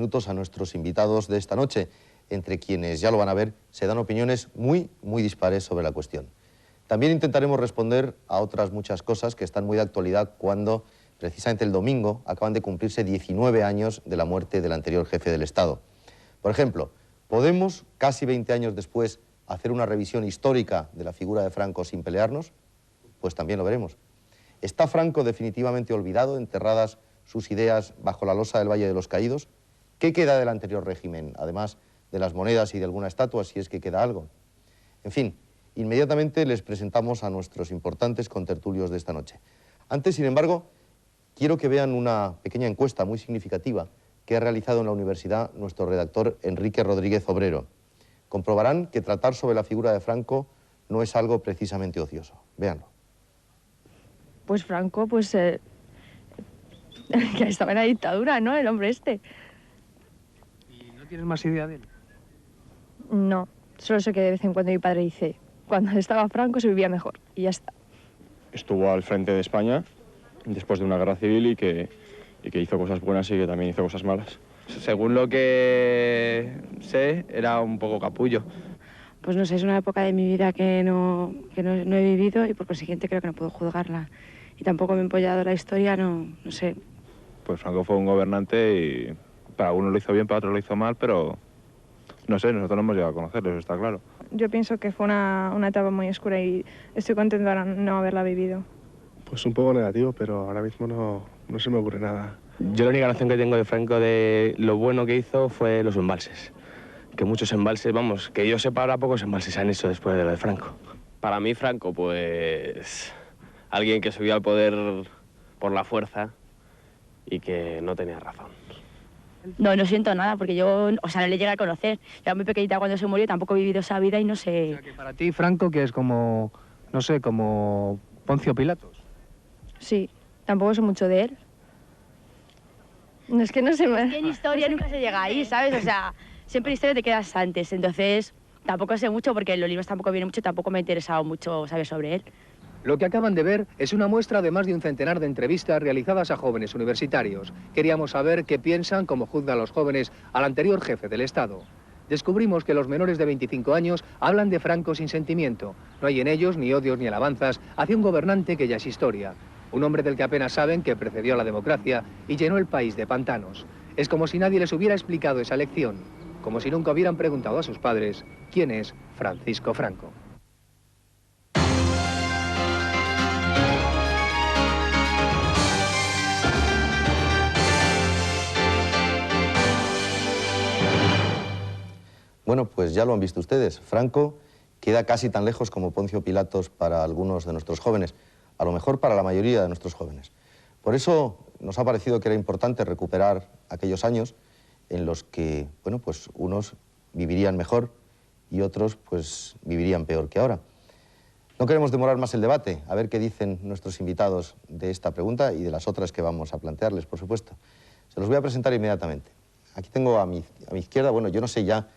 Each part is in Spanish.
minutos a nuestros invitados de esta noche, entre quienes, ya lo van a ver, se dan opiniones muy dispares sobre la cuestión. También intentaremos responder a otras muchas cosas que están muy de actualidad cuando, precisamente el domingo, acaban de cumplirse 19 años de la muerte del anterior jefe del Estado. Por ejemplo, ¿podemos, casi 20 años después, hacer una revisión histórica de la figura de Franco sin pelearnos? Pues también lo veremos. ¿Está Franco definitivamente olvidado, enterradas sus ideas bajo la losa del Valle de los Caídos? ¿Qué queda del anterior régimen, además de las monedas y de alguna estatua, si es que queda algo? En fin, inmediatamente les presentamos a nuestros importantes contertulios de esta noche. Antes, sin embargo, quiero que vean una pequeña encuesta muy significativa que ha realizado en la universidad nuestro redactor Enrique Rodríguez Obrero. Comprobarán que tratar sobre la figura de Franco no es algo precisamente ocioso. Véanlo. Pues Franco, que estaba en la dictadura, ¿no? El hombre este. ¿Y no tienes más idea de él? No, solo sé que de vez en cuando mi padre dice, cuando estaba Franco se vivía mejor, y ya está. Estuvo al frente de España después de una guerra civil y que hizo cosas buenas y que también hizo cosas malas. Según lo que sé, era un poco capullo. Pues no sé, es una época de mi vida que no he vivido y por consiguiente creo que no puedo juzgarla. Y tampoco me he empollado la historia, no sé. Pues Franco fue un gobernante y para algunos lo hizo bien, para otros lo hizo mal, pero no sé, nosotros no hemos llegado a conocerlo, eso está claro. Yo pienso que fue una etapa muy oscura y estoy contenta de no haberla vivido. Pues un poco negativo, pero ahora mismo no se me ocurre nada. Yo la única noción que tengo de Franco de lo bueno que hizo fue los embalses. Que muchos embalses, vamos, que yo sepa ahora pocos embalses se han hecho después de lo de Franco. Para mí Franco, pues alguien que subió al poder por la fuerza y que no tenía razón. No siento nada, porque yo, no le llegué a conocer. Era muy pequeñita cuando se murió, tampoco he vivido esa vida y no sé... O sea, que para ti Franco, que es como, no sé, como Poncio Pilatos. Sí, tampoco sé mucho de él. No, es que no sé más. En historia nunca se llega ahí, ¿sabes? O sea, siempre en historia te quedas antes, entonces tampoco sé mucho porque en los libros tampoco viene mucho, tampoco me ha interesado mucho saber sobre él. Lo que acaban de ver es una muestra de más de un centenar de entrevistas realizadas a jóvenes universitarios. Queríamos saber qué piensan, cómo juzgan los jóvenes al anterior jefe del Estado. Descubrimos que los menores de 25 años hablan de Franco sin sentimiento. No hay en ellos ni odios ni alabanzas hacia un gobernante que ya es historia. Un hombre del que apenas saben que precedió a la democracia y llenó el país de pantanos. Es como si nadie les hubiera explicado esa lección. Como si nunca hubieran preguntado a sus padres quién es Francisco Franco. Bueno, pues ya lo han visto ustedes. Franco queda casi tan lejos como Poncio Pilatos para algunos de nuestros jóvenes, a lo mejor para la mayoría de nuestros jóvenes. Por eso nos ha parecido que era importante recuperar aquellos años en los que, bueno, pues unos vivirían mejor y otros, pues, vivirían peor que ahora. No queremos demorar más el debate, a ver qué dicen nuestros invitados de esta pregunta y de las otras que vamos a plantearles, por supuesto. Se los voy a presentar inmediatamente. Aquí tengo a mi izquierda, bueno, yo no sé ya,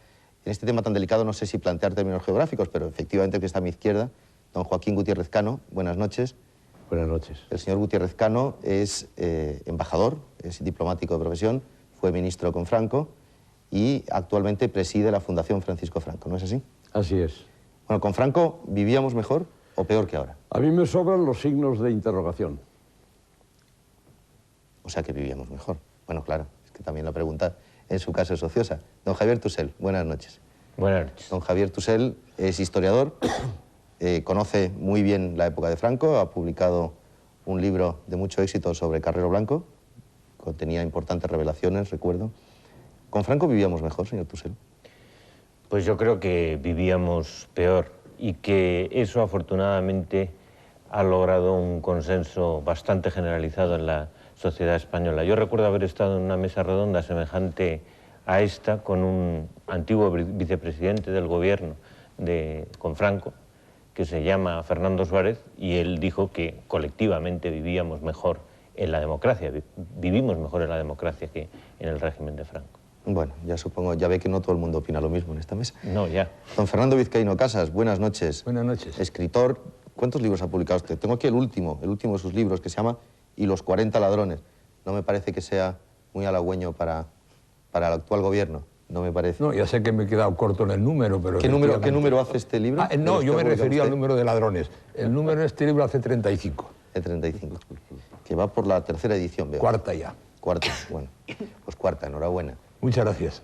en este tema tan delicado no sé si plantear términos geográficos, pero efectivamente el que está a mi izquierda, don Joaquín Gutiérrez Cano. Buenas noches. Buenas noches. El señor Gutiérrez Cano es embajador, es diplomático de profesión, fue ministro con Franco y actualmente preside la Fundación Francisco Franco, ¿no es así? Así es. Bueno, ¿con Franco vivíamos mejor o peor que ahora? A mí me sobran los signos de interrogación. O sea que vivíamos mejor. Bueno, claro, es que también la pregunta en su caso es ociosa. Don Javier Tusell, buenas noches. Buenas noches. Don Javier Tusell es historiador, conoce muy bien la época de Franco, ha publicado un libro de mucho éxito sobre Carrero Blanco, contenía importantes revelaciones, recuerdo. ¿Con Franco vivíamos mejor, señor Tusell? Pues yo creo que vivíamos peor y que eso afortunadamente ha logrado un consenso bastante generalizado en la sociedad española. Yo recuerdo haber estado en una mesa redonda semejante a esta con un antiguo vicepresidente del gobierno con Franco, que se llama Fernando Suárez, y él dijo que colectivamente vivíamos mejor en la democracia, vivimos mejor en la democracia que en el régimen de Franco. Bueno, ya supongo, ya ve que no todo el mundo opina lo mismo en esta mesa. No, ya. Don Fernando Vizcaíno Casas, buenas noches. Buenas noches. Escritor, ¿cuántos libros ha publicado usted? Tengo aquí el último de sus libros, que se llama Y los 40 ladrones. No me parece que sea muy halagüeño para para el actual gobierno, no me parece. No, ya sé que me he quedado corto en el número, pero... ¿Qué número hace este libro? No, yo me refería al número de ladrones. El número de este libro hace 35. De 35. Que va por la tercera edición, veo. Cuarta ya. Cuarta, bueno. Pues cuarta, enhorabuena. Muchas gracias.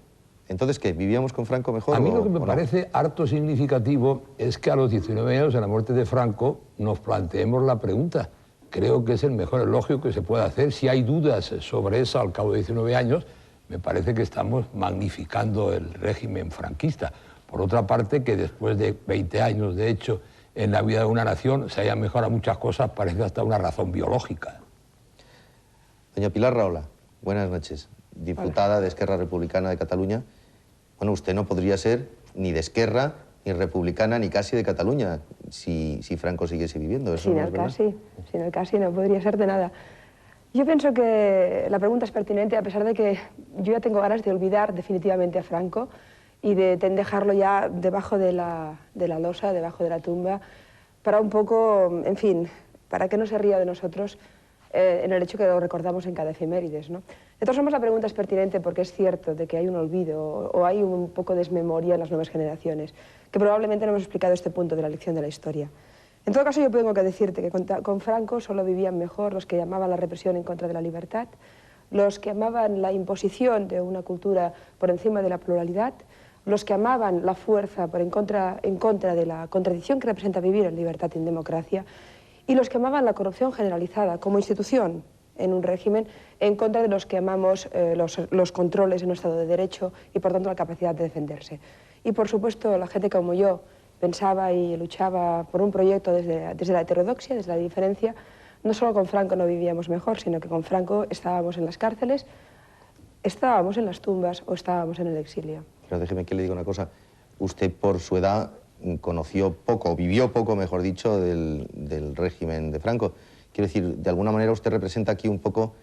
Entonces, ¿qué? ¿Vivíamos con Franco mejor? A mí lo que me no? parece harto significativo es que a los 19 años de la muerte de Franco nos planteemos la pregunta. Creo que es el mejor elogio que se puede hacer. Si hay dudas sobre eso al cabo de 19 años, me parece que estamos magnificando el régimen franquista. Por otra parte, que después de 20 años, de hecho, en la vida de una nación se hayan mejorado muchas cosas, parece hasta una razón biológica. Doña Pilar Rahola, buenas noches. Diputada de Esquerra Republicana de Cataluña. Bueno, usted no podría ser ni de Esquerra, ni republicana, ni casi de Cataluña, si Franco siguiese viviendo. ¿Eso Sin no es el verdad? casi no podría ser de nada. Yo pienso que la pregunta es pertinente, a pesar de que yo ya tengo ganas de olvidar definitivamente a Franco y de dejarlo ya debajo de la losa, debajo de la tumba, para un poco, en fin, para que no se ría de nosotros en el hecho que lo recordamos en cada efemérides, ¿no? De todas formas, la pregunta es pertinente porque es cierto de que hay un olvido o hay un poco de desmemoria en las nuevas generaciones, que probablemente no hemos explicado este punto de la lección de la historia. En todo caso, yo tengo que decirte que con Franco solo vivían mejor los que llamaban la represión en contra de la libertad, los que amaban la imposición de una cultura por encima de la pluralidad, los que amaban la fuerza en contra de la contradicción que representa vivir en libertad y en democracia, y los que amaban la corrupción generalizada como institución en un régimen, en contra de los que amamos los controles en un Estado de Derecho y, por tanto, la capacidad de defenderse. Y, por supuesto, la gente como yo pensaba y luchaba por un proyecto desde la heterodoxia, desde la diferencia. No solo con Franco no vivíamos mejor, sino que con Franco estábamos en las cárceles, estábamos en las tumbas o estábamos en el exilio. Pero déjeme que le diga una cosa. Usted, por su edad, conoció poco, vivió poco, mejor dicho, del régimen de Franco. Quiero decir, de alguna manera usted representa aquí un poco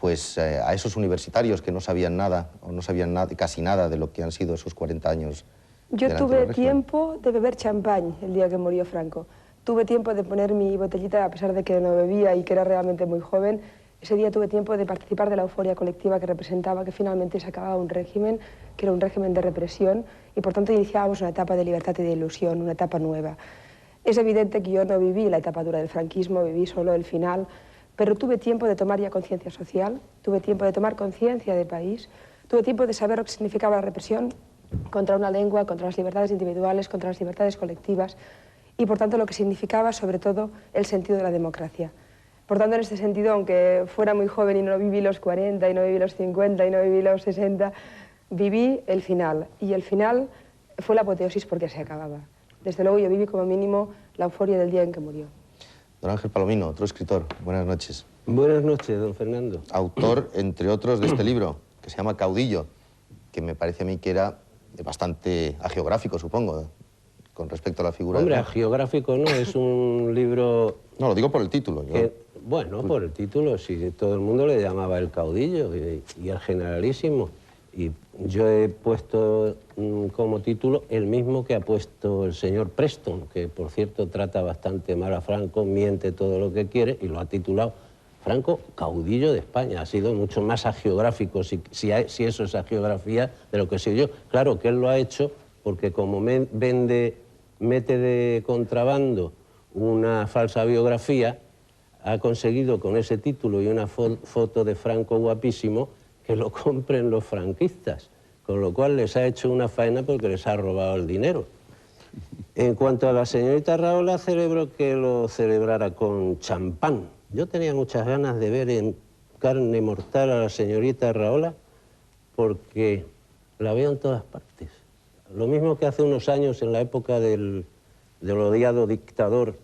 pues, a esos universitarios que no sabían nada, o no sabían casi nada de lo que han sido esos 40 años. Yo tuve tiempo de beber champán el día que murió Franco. Tuve tiempo de poner mi botellita, a pesar de que no bebía y que era realmente muy joven. Ese día tuve tiempo de participar de la euforia colectiva que representaba que finalmente se acababa un régimen, que era un régimen de represión, y por tanto iniciábamos una etapa de libertad y de ilusión, una etapa nueva. Es evidente que yo no viví la etapa dura del franquismo, viví solo el final, pero tuve tiempo de tomar ya conciencia social, tuve tiempo de tomar conciencia de país, tuve tiempo de saber lo que significaba la represión contra una lengua, contra las libertades individuales, contra las libertades colectivas y, por tanto, lo que significaba, sobre todo, el sentido de la democracia. Por tanto, en este sentido, aunque fuera muy joven y no viví los 40, y no viví los 50, y no viví los 60, viví el final. Y el final fue la apoteosis porque se acababa. Desde luego, yo viví como mínimo la euforia del día en que murió. Don Ángel Palomino, otro escritor. Buenas noches. Buenas noches, don Fernando. Autor, entre otros, de este libro, que se llama Caudillo, que me parece a mí que era bastante agiográfico, supongo, con respecto a la figura. Hombre, agiográfico no, es un libro... No, lo digo por el título. Bueno, por el título, sí, todo el mundo le llamaba el caudillo y el generalísimo. Y yo he puesto como título el mismo que ha puesto el señor Preston, que por cierto trata bastante mal a Franco, miente todo lo que quiere, y lo ha titulado Franco, caudillo de España. Ha sido mucho más agiográfico, si eso es agiografía, de lo que soy yo. Claro que él lo ha hecho porque como mete de contrabando una falsa biografía, ha conseguido con ese título y una foto de Franco guapísimo que lo compren los franquistas, con lo cual les ha hecho una faena porque les ha robado el dinero. En cuanto a la señorita Rahola, celebro que lo celebrara con champán. Yo tenía muchas ganas de ver en carne mortal a la señorita Rahola porque la veo en todas partes. Lo mismo que hace unos años en la época del odiado dictador,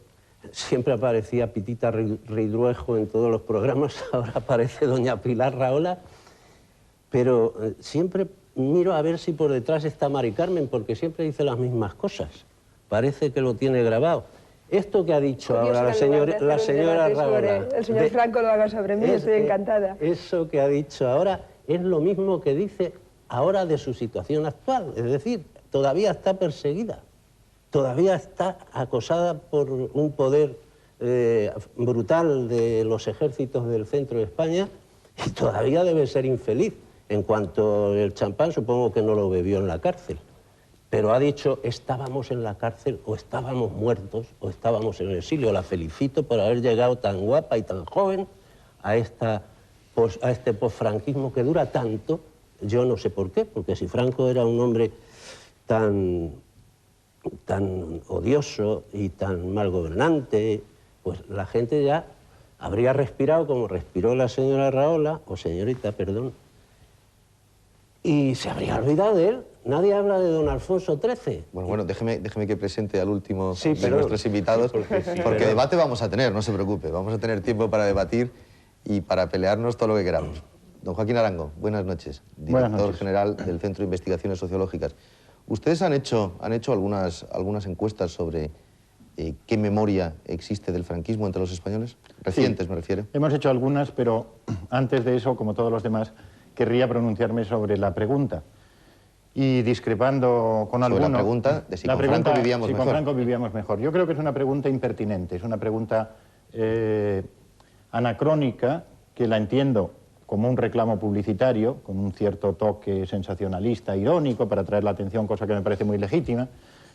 siempre aparecía Pitita Ridruejo en todos los programas, ahora aparece doña Pilar Rahola, pero siempre miro a ver si por detrás está Mari Carmen, porque siempre dice las mismas cosas. Parece que lo tiene grabado. Esto que ha dicho ahora la señora Rahola... El señor Franco lo haga sobre mí, estoy encantada. Eso que ha dicho ahora es lo mismo que dice ahora de su situación actual. Es decir, todavía está perseguida, todavía está acosada por un poder brutal de los ejércitos del centro de España y todavía debe ser infeliz. En cuanto el champán, supongo que no lo bebió en la cárcel, pero ha dicho estábamos en la cárcel o estábamos muertos o estábamos en el exilio. La felicito por haber llegado tan guapa y tan joven a este posfranquismo que dura tanto. Yo no sé por qué, porque si Franco era un hombre tan odioso y tan mal gobernante, pues la gente ya habría respirado como respiró la señora Rahola, o señorita, perdón, y se habría olvidado de él. Nadie habla de don Alfonso XIII. Bueno, déjeme que presente al último Sí, de nuestros invitados, porque debate vamos a tener, no se preocupe. Vamos a tener tiempo para debatir y para pelearnos todo lo que queramos. Don Joaquín Arango, buenas noches, director general del Centro de Investigaciones Sociológicas. Ustedes han hecho algunas encuestas sobre qué memoria existe del franquismo entre los españoles, recientes me refiero. Hemos hecho algunas, pero antes de eso, como todos los demás, querría pronunciarme sobre la pregunta. Y discrepando con alguno... la pregunta de si con Franco vivíamos mejor. con Franco vivíamos mejor. Yo creo que es una pregunta impertinente, es una pregunta anacrónica, que la entiendo como un reclamo publicitario, con un cierto toque sensacionalista, irónico, para atraer la atención, cosa que me parece muy legítima,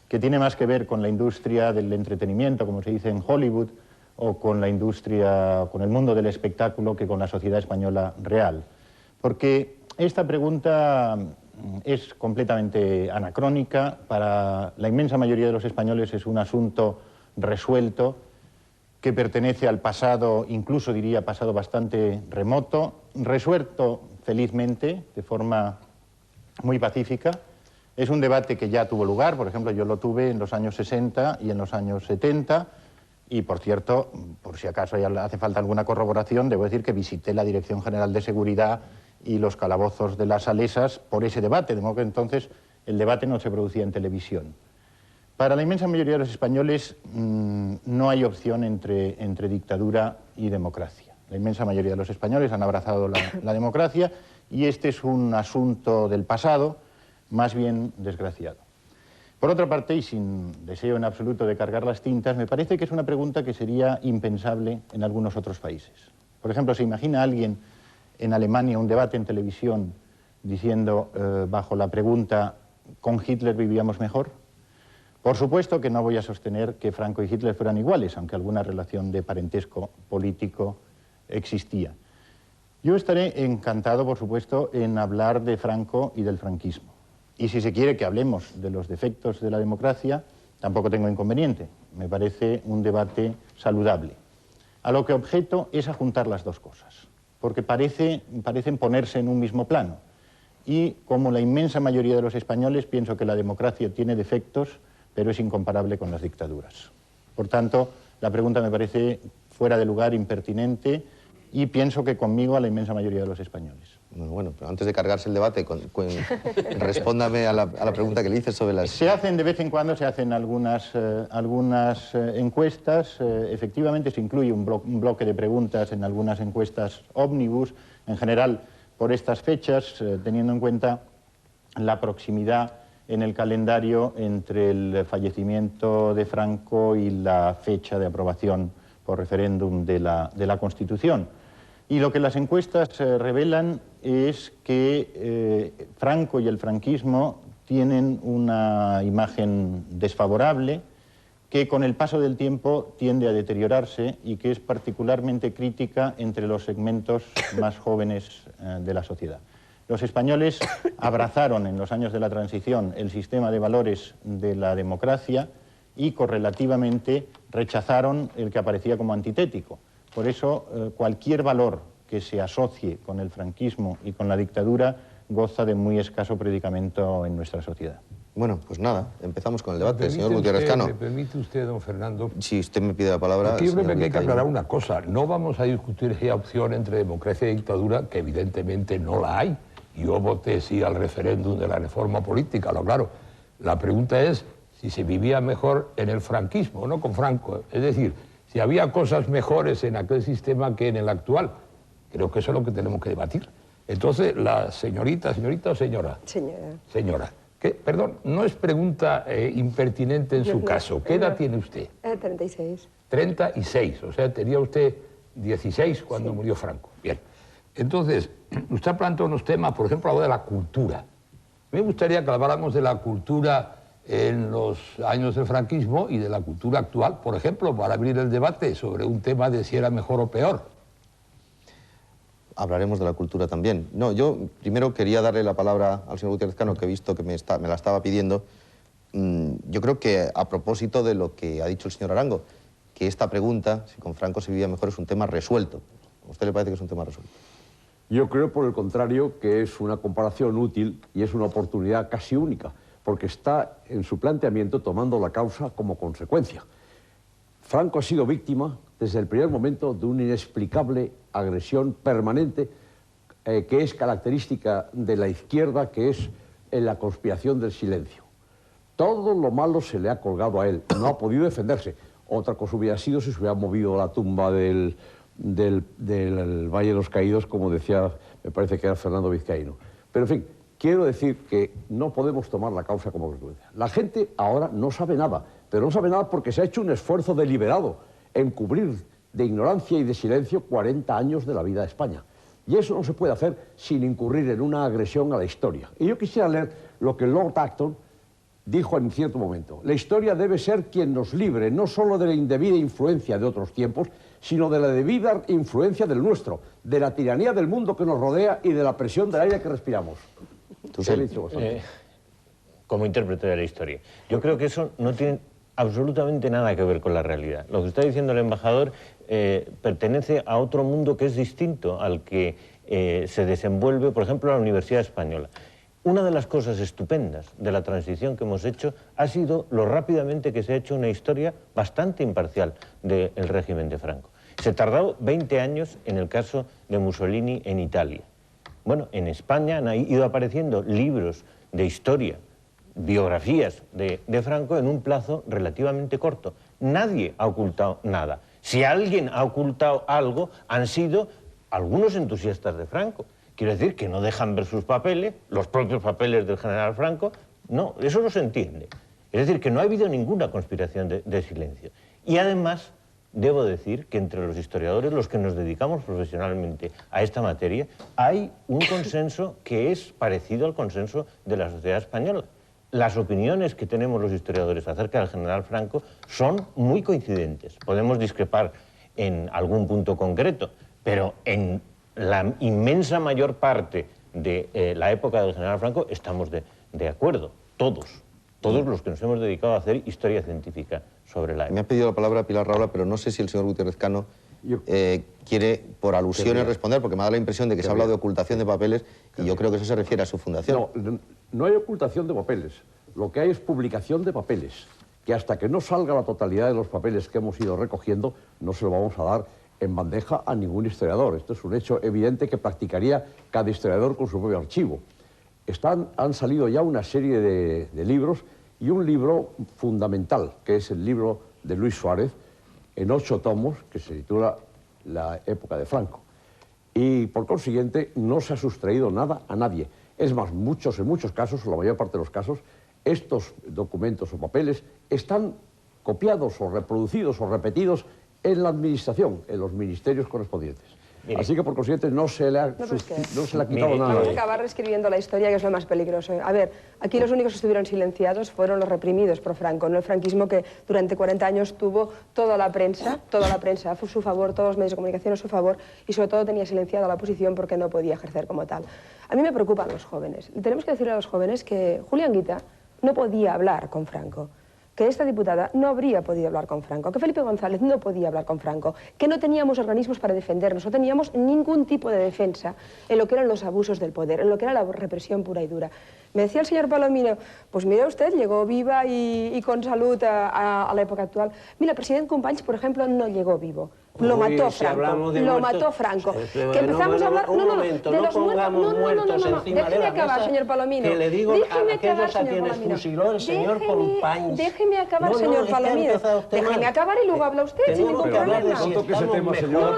que tiene más que ver con la industria del entretenimiento, como se dice en Hollywood, o con la industria, con el mundo del espectáculo, que con la sociedad española real. Porque esta pregunta es completamente anacrónica. Para la inmensa mayoría de los españoles es un asunto resuelto, que pertenece al pasado, incluso diría pasado bastante remoto, resuelto felizmente, de forma muy pacífica. Es un debate que ya tuvo lugar, por ejemplo, yo lo tuve en los años 60 y en los años 70, y por cierto, por si acaso ya hace falta alguna corroboración, debo decir que visité la Dirección General de Seguridad y los calabozos de las Salesas por ese debate, de modo que entonces el debate no se producía en televisión. Para la inmensa mayoría de los españoles no hay opción entre dictadura y democracia. La inmensa mayoría de los españoles han abrazado la democracia, y este es un asunto del pasado, más bien desgraciado. Por otra parte, y sin deseo en absoluto de cargar las tintas, me parece que es una pregunta que sería impensable en algunos otros países. Por ejemplo, ¿se imagina alguien en Alemania un debate en televisión diciendo, bajo la pregunta, ¿con Hitler vivíamos mejor? Por supuesto que no voy a sostener que Franco y Hitler fueran iguales, aunque alguna relación de parentesco político existía. Yo estaré encantado, por supuesto, en hablar de Franco y del franquismo. Y si se quiere que hablemos de los defectos de la democracia, tampoco tengo inconveniente. Me parece un debate saludable. A lo que objeto es a juntar las dos cosas, porque parecen ponerse en un mismo plano. Y como la inmensa mayoría de los españoles, pienso que la democracia tiene defectos, pero es incomparable con las dictaduras. Por tanto, la pregunta me parece fuera de lugar, impertinente, y pienso que conmigo a la inmensa mayoría de los españoles. Bueno, pero antes de cargarse el debate, respóndame a la pregunta que le hice sobre las... Se hacen de vez en cuando, se hacen algunas encuestas. Efectivamente se incluye un bloque de preguntas en algunas encuestas ómnibus, en general por estas fechas, teniendo en cuenta la proximidad en el calendario entre el fallecimiento de Franco y la fecha de aprobación por referéndum de la Constitución. Y lo que las encuestas revelan es que Franco y el franquismo tienen una imagen desfavorable, que con el paso del tiempo tiende a deteriorarse y que es particularmente crítica entre los segmentos más jóvenes de la sociedad. Los españoles abrazaron en los años de la transición el sistema de valores de la democracia y correlativamente rechazaron el que aparecía como antitético. Por eso, cualquier valor que se asocie con el franquismo y con la dictadura goza de muy escaso predicamento en nuestra sociedad. Bueno, pues nada, empezamos con el debate. Señor Gutiérrez Cano. ¿Me permite usted, don Fernando? Si usted me pide la palabra... Aquí yo creo que hay que aclarar una cosa. No vamos a discutir esa opción entre democracia y dictadura, que evidentemente no la hay. Yo voté sí al referéndum de la reforma política, lo claro. La pregunta es si se vivía mejor en el franquismo, no con Franco. Es decir, si había cosas mejores en aquel sistema que en el actual. Creo que eso es lo que tenemos que debatir. Entonces, la señorita o señora. Señora. Que, perdón, no es pregunta impertinente en su caso. ¿Qué edad tiene usted? 36. 36, o sea, tenía usted 16 cuando murió Franco. Bien. Entonces, usted plantea unos temas, por ejemplo, habla de la cultura. Me gustaría que habláramos de la cultura en los años del franquismo y de la cultura actual, por ejemplo, para abrir el debate sobre un tema de si era mejor o peor. Hablaremos de la cultura también. No, yo primero quería darle la palabra al señor Gutiérrez Cano, que he visto que me la estaba pidiendo. Yo creo que a propósito de lo que ha dicho el señor Arango, que esta pregunta, si con Franco se vivía mejor, es un tema resuelto. ¿A usted le parece que es un tema resuelto? Yo creo, por el contrario, que es una comparación útil y es una oportunidad casi única, porque está en su planteamiento tomando la causa como consecuencia. Franco ha sido víctima desde el primer momento de una inexplicable agresión permanente que es característica de la izquierda, que es la conspiración del silencio. Todo lo malo se le ha colgado a él, no ha podido defenderse. Otra cosa hubiera sido si se hubiera movido la tumba del Valle de los Caídos, como decía, me parece que era Fernando Vizcaíno. Pero en fin, quiero decir que no podemos tomar la causa como consecuencia. La gente ahora no sabe nada, pero no sabe nada porque se ha hecho un esfuerzo deliberado en cubrir de ignorancia y de silencio 40 años de la vida de España. Y eso no se puede hacer sin incurrir en una agresión a la historia. Y yo quisiera leer lo que Lord Acton dijo en cierto momento: la historia debe ser quien nos libre no solo de la indebida influencia de otros tiempos, sino de la debida influencia del nuestro, de la tiranía del mundo que nos rodea y de la presión del aire que respiramos. Como intérprete de la historia, yo creo que eso no tiene absolutamente nada que ver con la realidad. Lo que está diciendo el embajador pertenece a otro mundo que es distinto al que se desenvuelve, por ejemplo, la Universidad Española. Una de las cosas estupendas de la transición que hemos hecho ha sido lo rápidamente que se ha hecho una historia bastante imparcial del régimen de Franco. Se tardó 20 años en el caso de Mussolini en Italia. Bueno, en España han ido apareciendo libros de historia, biografías de Franco en un plazo relativamente corto. Nadie ha ocultado nada. Si alguien ha ocultado algo, han sido algunos entusiastas de Franco. Quiero decir que no dejan ver sus papeles, los propios papeles del general Franco. No, eso no se entiende. Es decir, que no ha habido ninguna conspiración de silencio. Y además, debo decir que entre los historiadores, los que nos dedicamos profesionalmente a esta materia, hay un consenso que es parecido al consenso de la sociedad española. Las opiniones que tenemos los historiadores acerca del general Franco son muy coincidentes. Podemos discrepar en algún punto concreto, pero en la inmensa mayor parte de la época del general Franco estamos de acuerdo, todos los que nos hemos dedicado a hacer historia científica sobre la época. Me ha pedido la palabra Pilar Rahola, pero no sé si el señor Gutiérrez Cano quiere, por alusiones, responder, porque me da la impresión de que se ha hablado de ocultación de papeles y yo creo que eso se refiere a su fundación. No hay ocultación de papeles, lo que hay es publicación de papeles, que hasta que no salga la totalidad de los papeles que hemos ido recogiendo, no se lo vamos a dar en bandeja a ningún historiador. Esto es un hecho evidente que practicaría cada historiador con su propio archivo. Han salido ya una serie de libros y un libro fundamental, que es el libro de Luis Suárez, en 8 tomos, que se titula La época de Franco. Y por consiguiente no se ha sustraído nada a nadie. Es más, en muchos casos, la mayor parte de los casos, estos documentos o papeles están copiados o reproducidos o repetidos en la administración, en los ministerios correspondientes. Mire. Así que, por consiguiente, no se le ha quitado nada. Vamos a acabar reescribiendo la historia, que es lo más peligroso. A ver, aquí los únicos que estuvieron silenciados fueron los reprimidos por Franco, no el franquismo, que durante 40 años tuvo toda la prensa a su favor, todos los medios de comunicación a su favor, y sobre todo tenía silenciada la oposición porque no podía ejercer como tal. A mí me preocupan los jóvenes. Tenemos que decirle a los jóvenes que Julián Guita no podía hablar con Franco, que esta diputada no habría podido hablar con Franco, que Felipe González no podía hablar con Franco, que no teníamos organismos para defendernos, no teníamos ningún tipo de defensa en lo que eran los abusos del poder, en lo que era la represión pura y dura. Me decía el señor Palomino, pues mire usted, llegó viva y con salud a la época actual. Mira, el presidente Companys, por ejemplo, no llegó vivo. Lo mató Franco, lo mató Franco. Que empezamos a hablar, de los muertos. Déjeme acabar, señor Palomino. Que le digo a aquellos a quienes fusiló el señor Companys. Déjeme acabar, señor Palomino. Déjeme acabar y luego habla usted sin ningún problema. No,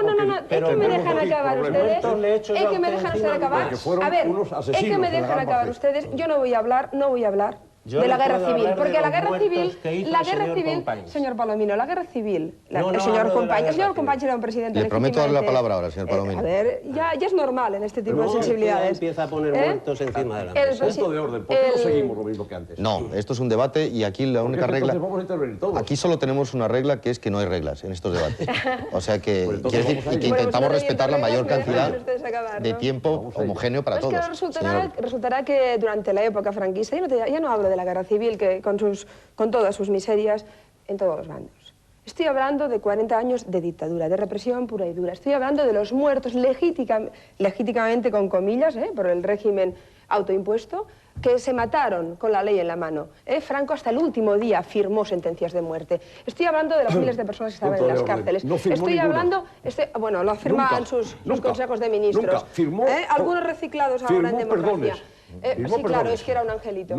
es que me dejan acabar ustedes. Es que me dejan acabar. A ver, es que me dejan acabar ustedes. Yo no voy a hablar. de la guerra civil, porque la guerra civil, señor Palomino, la guerra civil, el señor Companys era un presidente Le prometo darle la palabra ahora, señor Palomino. A ver, ya es normal en este tipo de sensibilidades. Empieza a poner muertos encima de la mesa. Punto de orden, ¿por qué no seguimos lo mismo que antes? No, esto es un debate y aquí la única regla... Vamos a intervenir todos. Aquí solo tenemos una regla, que es que no hay reglas en estos debates. O sea que, quiere decir, y que intentamos respetar la mayor cantidad de tiempo homogéneo para todos. Resultará que durante la época franquista, ya no hablo de la guerra civil, que con todas sus miserias en todos los bandos. Estoy hablando de 40 años de dictadura, de represión pura y dura. Estoy hablando de los muertos legítimamente, con comillas, por el régimen autoimpuesto, que se mataron con la ley en la mano. Franco hasta el último día firmó sentencias de muerte. Estoy hablando de las miles de personas que estaban en las cárceles. Estoy hablando, bueno, lo afirman sus consejos de ministros. Algunos reciclados ahora en democracia. Sí, claro, es que era un angelito.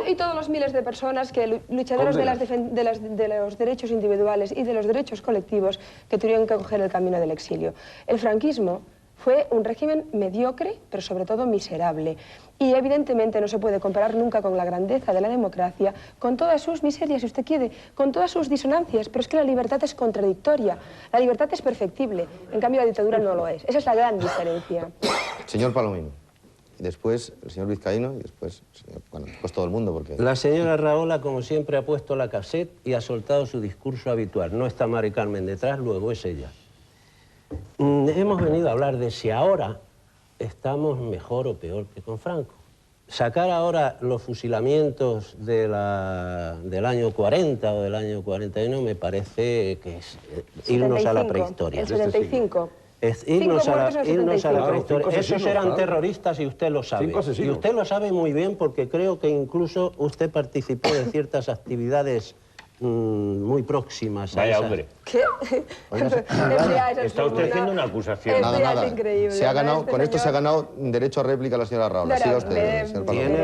Y todos los miles de personas, luchadores de los derechos individuales y de los derechos colectivos, que tuvieron que coger el camino del exilio. El franquismo fue un régimen mediocre, pero sobre todo miserable. Y evidentemente no se puede comparar nunca con la grandeza de la democracia, con todas sus miserias, si usted quiere, con todas sus disonancias. Pero es que la libertad es contradictoria, la libertad es perfectible, en cambio la dictadura no lo es. Esa es la gran diferencia. Señor Palomino, y después el señor Vizcaíno, y después, bueno, después todo el mundo, porque... La señora Rahola, como siempre, ha puesto la cassette y ha soltado su discurso habitual. No está Mari Carmen detrás, luego es ella. Hemos venido a hablar de si ahora estamos mejor o peor que con Franco. Sacar ahora los fusilamientos del año 40 o del año 41 me parece que es irnos a la prehistoria. El 75. Es irnos a la prehistoria. Esos eran terroristas y usted lo sabe. Y usted lo sabe muy bien porque creo que incluso usted participó de ciertas actividades muy próximas a esas. Hombre. ¿Qué? Está usted haciendo una acusación. Nada. Increíble, se ha ganado, con esto se ha ganado derecho a réplica a la señora Rahola. Siga usted, señor Palomino.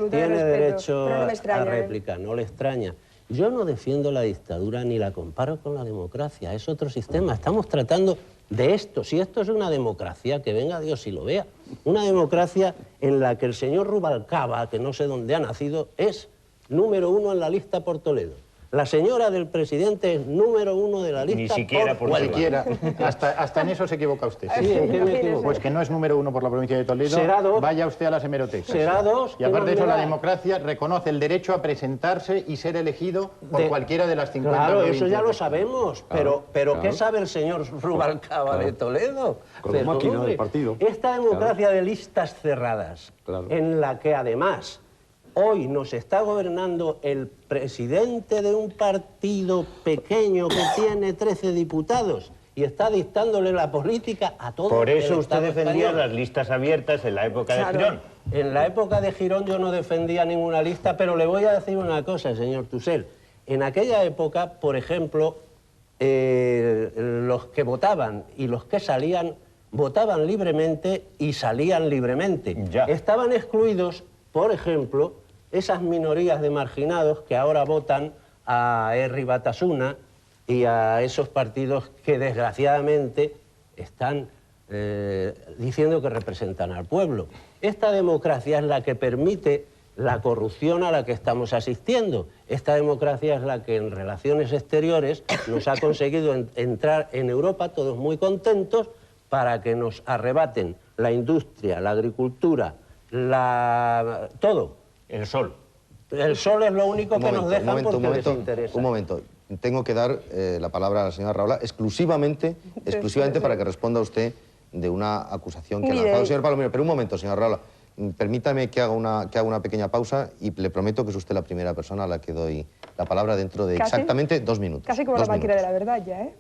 Tiene derecho a réplica, no le extraña. Yo no defiendo la dictadura ni la comparo con la democracia, es otro sistema. Estamos tratando de esto. Si esto es una democracia, que venga Dios y lo vea. Una democracia en la que el señor Rubalcaba, que no sé dónde ha nacido, es número 1 en la lista por Toledo. La señora del presidente es número 1 de la lista. Ni siquiera por cualquiera. Hasta en eso se equivoca usted. Sí, ¿en qué me equivoco? Pues que no es número 1 por la provincia de Toledo. Será 2. Vaya usted a las hemerotecas. Será 2. Y aparte de eso, la democracia reconoce el derecho a presentarse y ser elegido por cualquiera de las 50 Claro, provincias. eso ya lo sabemos. Pero ¿qué sabe el señor Rubalcaba de Toledo? Con la máquina del partido. Esta democracia de listas cerradas, en la que además hoy nos está gobernando el presidente de un partido pequeño que tiene 13 diputados y está dictándole la política a todos. Por eso usted defendía las listas abiertas en la época de Girón. En la época de Girón yo no defendía ninguna lista, pero le voy a decir una cosa, señor Tusell. En aquella época, por ejemplo, los que votaban y los que salían, votaban libremente y salían libremente. Estaban excluidos, por ejemplo, esas minorías de marginados que ahora votan a Herri Batasuna y a esos partidos que desgraciadamente están diciendo que representan al pueblo. Esta democracia es la que permite la corrupción a la que estamos asistiendo. Esta democracia es la que en relaciones exteriores nos ha conseguido entrar en Europa todos muy contentos para que nos arrebaten la industria, la agricultura, todo. El sol. El sol es lo único que nos dejan porque les interesa. Un momento. Tengo que dar la palabra a la señora Rahola exclusivamente para que responda usted de una acusación que ha lanzado el señor Palomino. Pero un momento, señora Rahola. Permítame que haga una pequeña pausa y le prometo que es usted la primera persona a la que doy la palabra dentro de exactamente 2 minutos. Casi como la Valquiria de la verdad ya, ¿eh?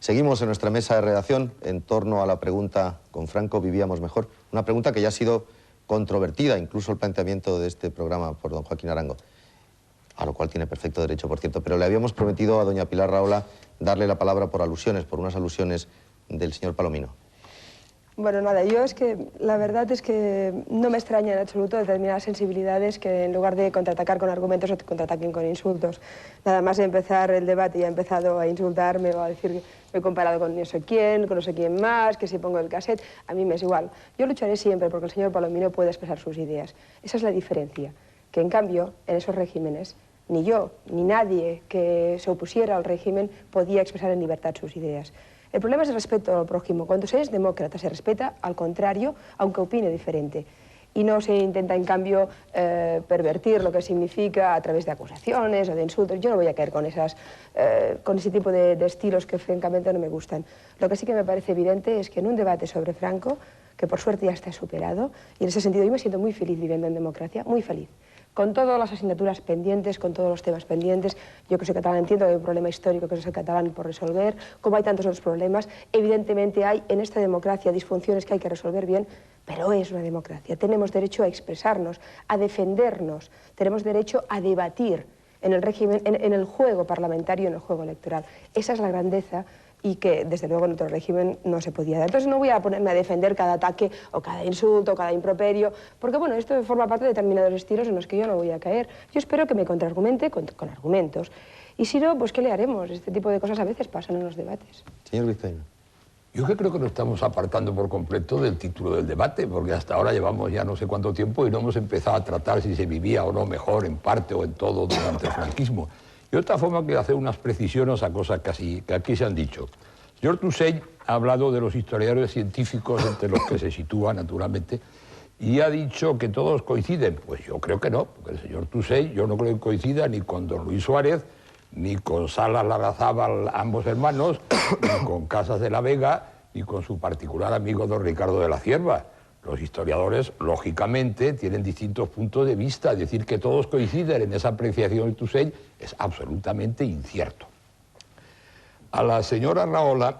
Seguimos en nuestra mesa de redacción en torno a la pregunta ¿con Franco vivíamos mejor? Una pregunta que ya ha sido controvertida, incluso el planteamiento de este programa por don Joaquín Arango, a lo cual tiene perfecto derecho, por cierto. Pero le habíamos prometido a doña Pilar Rahola darle la palabra por unas alusiones del señor Palomino. Bueno, nada, yo es que la verdad es que no me extraña en absoluto determinadas sensibilidades que en lugar de contraatacar con argumentos o contraataquen con insultos. Nada más empezar el debate y ha empezado a insultarme o a decir que me he comparado con no sé quién más, que si pongo el cassette, a mí me es igual. Yo lucharé siempre porque el señor Palomino puede expresar sus ideas. Esa es la diferencia, que en cambio en esos regímenes ni yo ni nadie que se opusiera al régimen podía expresar en libertad sus ideas. El problema es el respeto al prójimo. Cuando se es demócrata se respeta al contrario, aunque opine diferente. Y no se intenta, en cambio, pervertir lo que significa a través de acusaciones o de insultos. Yo no voy a caer con ese tipo de estilos que francamente no me gustan. Lo que sí que me parece evidente es que en un debate sobre Franco, que por suerte ya está superado, y en ese sentido yo me siento muy feliz viviendo en democracia, muy feliz. Con todas las asignaturas pendientes, con todos los temas pendientes. Yo que soy catalán entiendo que hay un problema histórico que es el catalán por resolver, como hay tantos otros problemas. Evidentemente hay en esta democracia disfunciones que hay que resolver bien, pero es una democracia. Tenemos derecho a expresarnos, a defendernos, tenemos derecho a debatir en el régimen, en el juego parlamentario, en el juego electoral. Esa es la grandeza y que, desde luego, en otro régimen no se podía dar. Entonces no voy a ponerme a defender cada ataque o cada insulto o cada improperio, porque, bueno, esto forma parte de determinados estilos en los que yo no voy a caer. Yo espero que me contraargumente con argumentos. Y si no, pues ¿qué le haremos? Este tipo de cosas a veces pasan en los debates. Señor Vizcaíno. Yo creo que nos estamos apartando por completo del título del debate, porque hasta ahora llevamos ya no sé cuánto tiempo y no hemos empezado a tratar si se vivía o no mejor en parte o en todo durante el franquismo. Y de otra forma quiero hacer unas precisiones a cosas que aquí se han dicho. El señor Tusell ha hablado de los historiadores científicos entre los que se sitúa, naturalmente, y ha dicho que todos coinciden. Pues yo creo que no, porque el señor Tusell yo no creo que coincida ni con don Luis Suárez, ni con Salas Larrazábal, ambos hermanos, ni con Casas de la Vega, ni con su particular amigo don Ricardo de la Cierva. Los historiadores, lógicamente, tienen distintos puntos de vista. Decir que todos coinciden en esa apreciación de Tusell es absolutamente incierto. A la señora Rahola,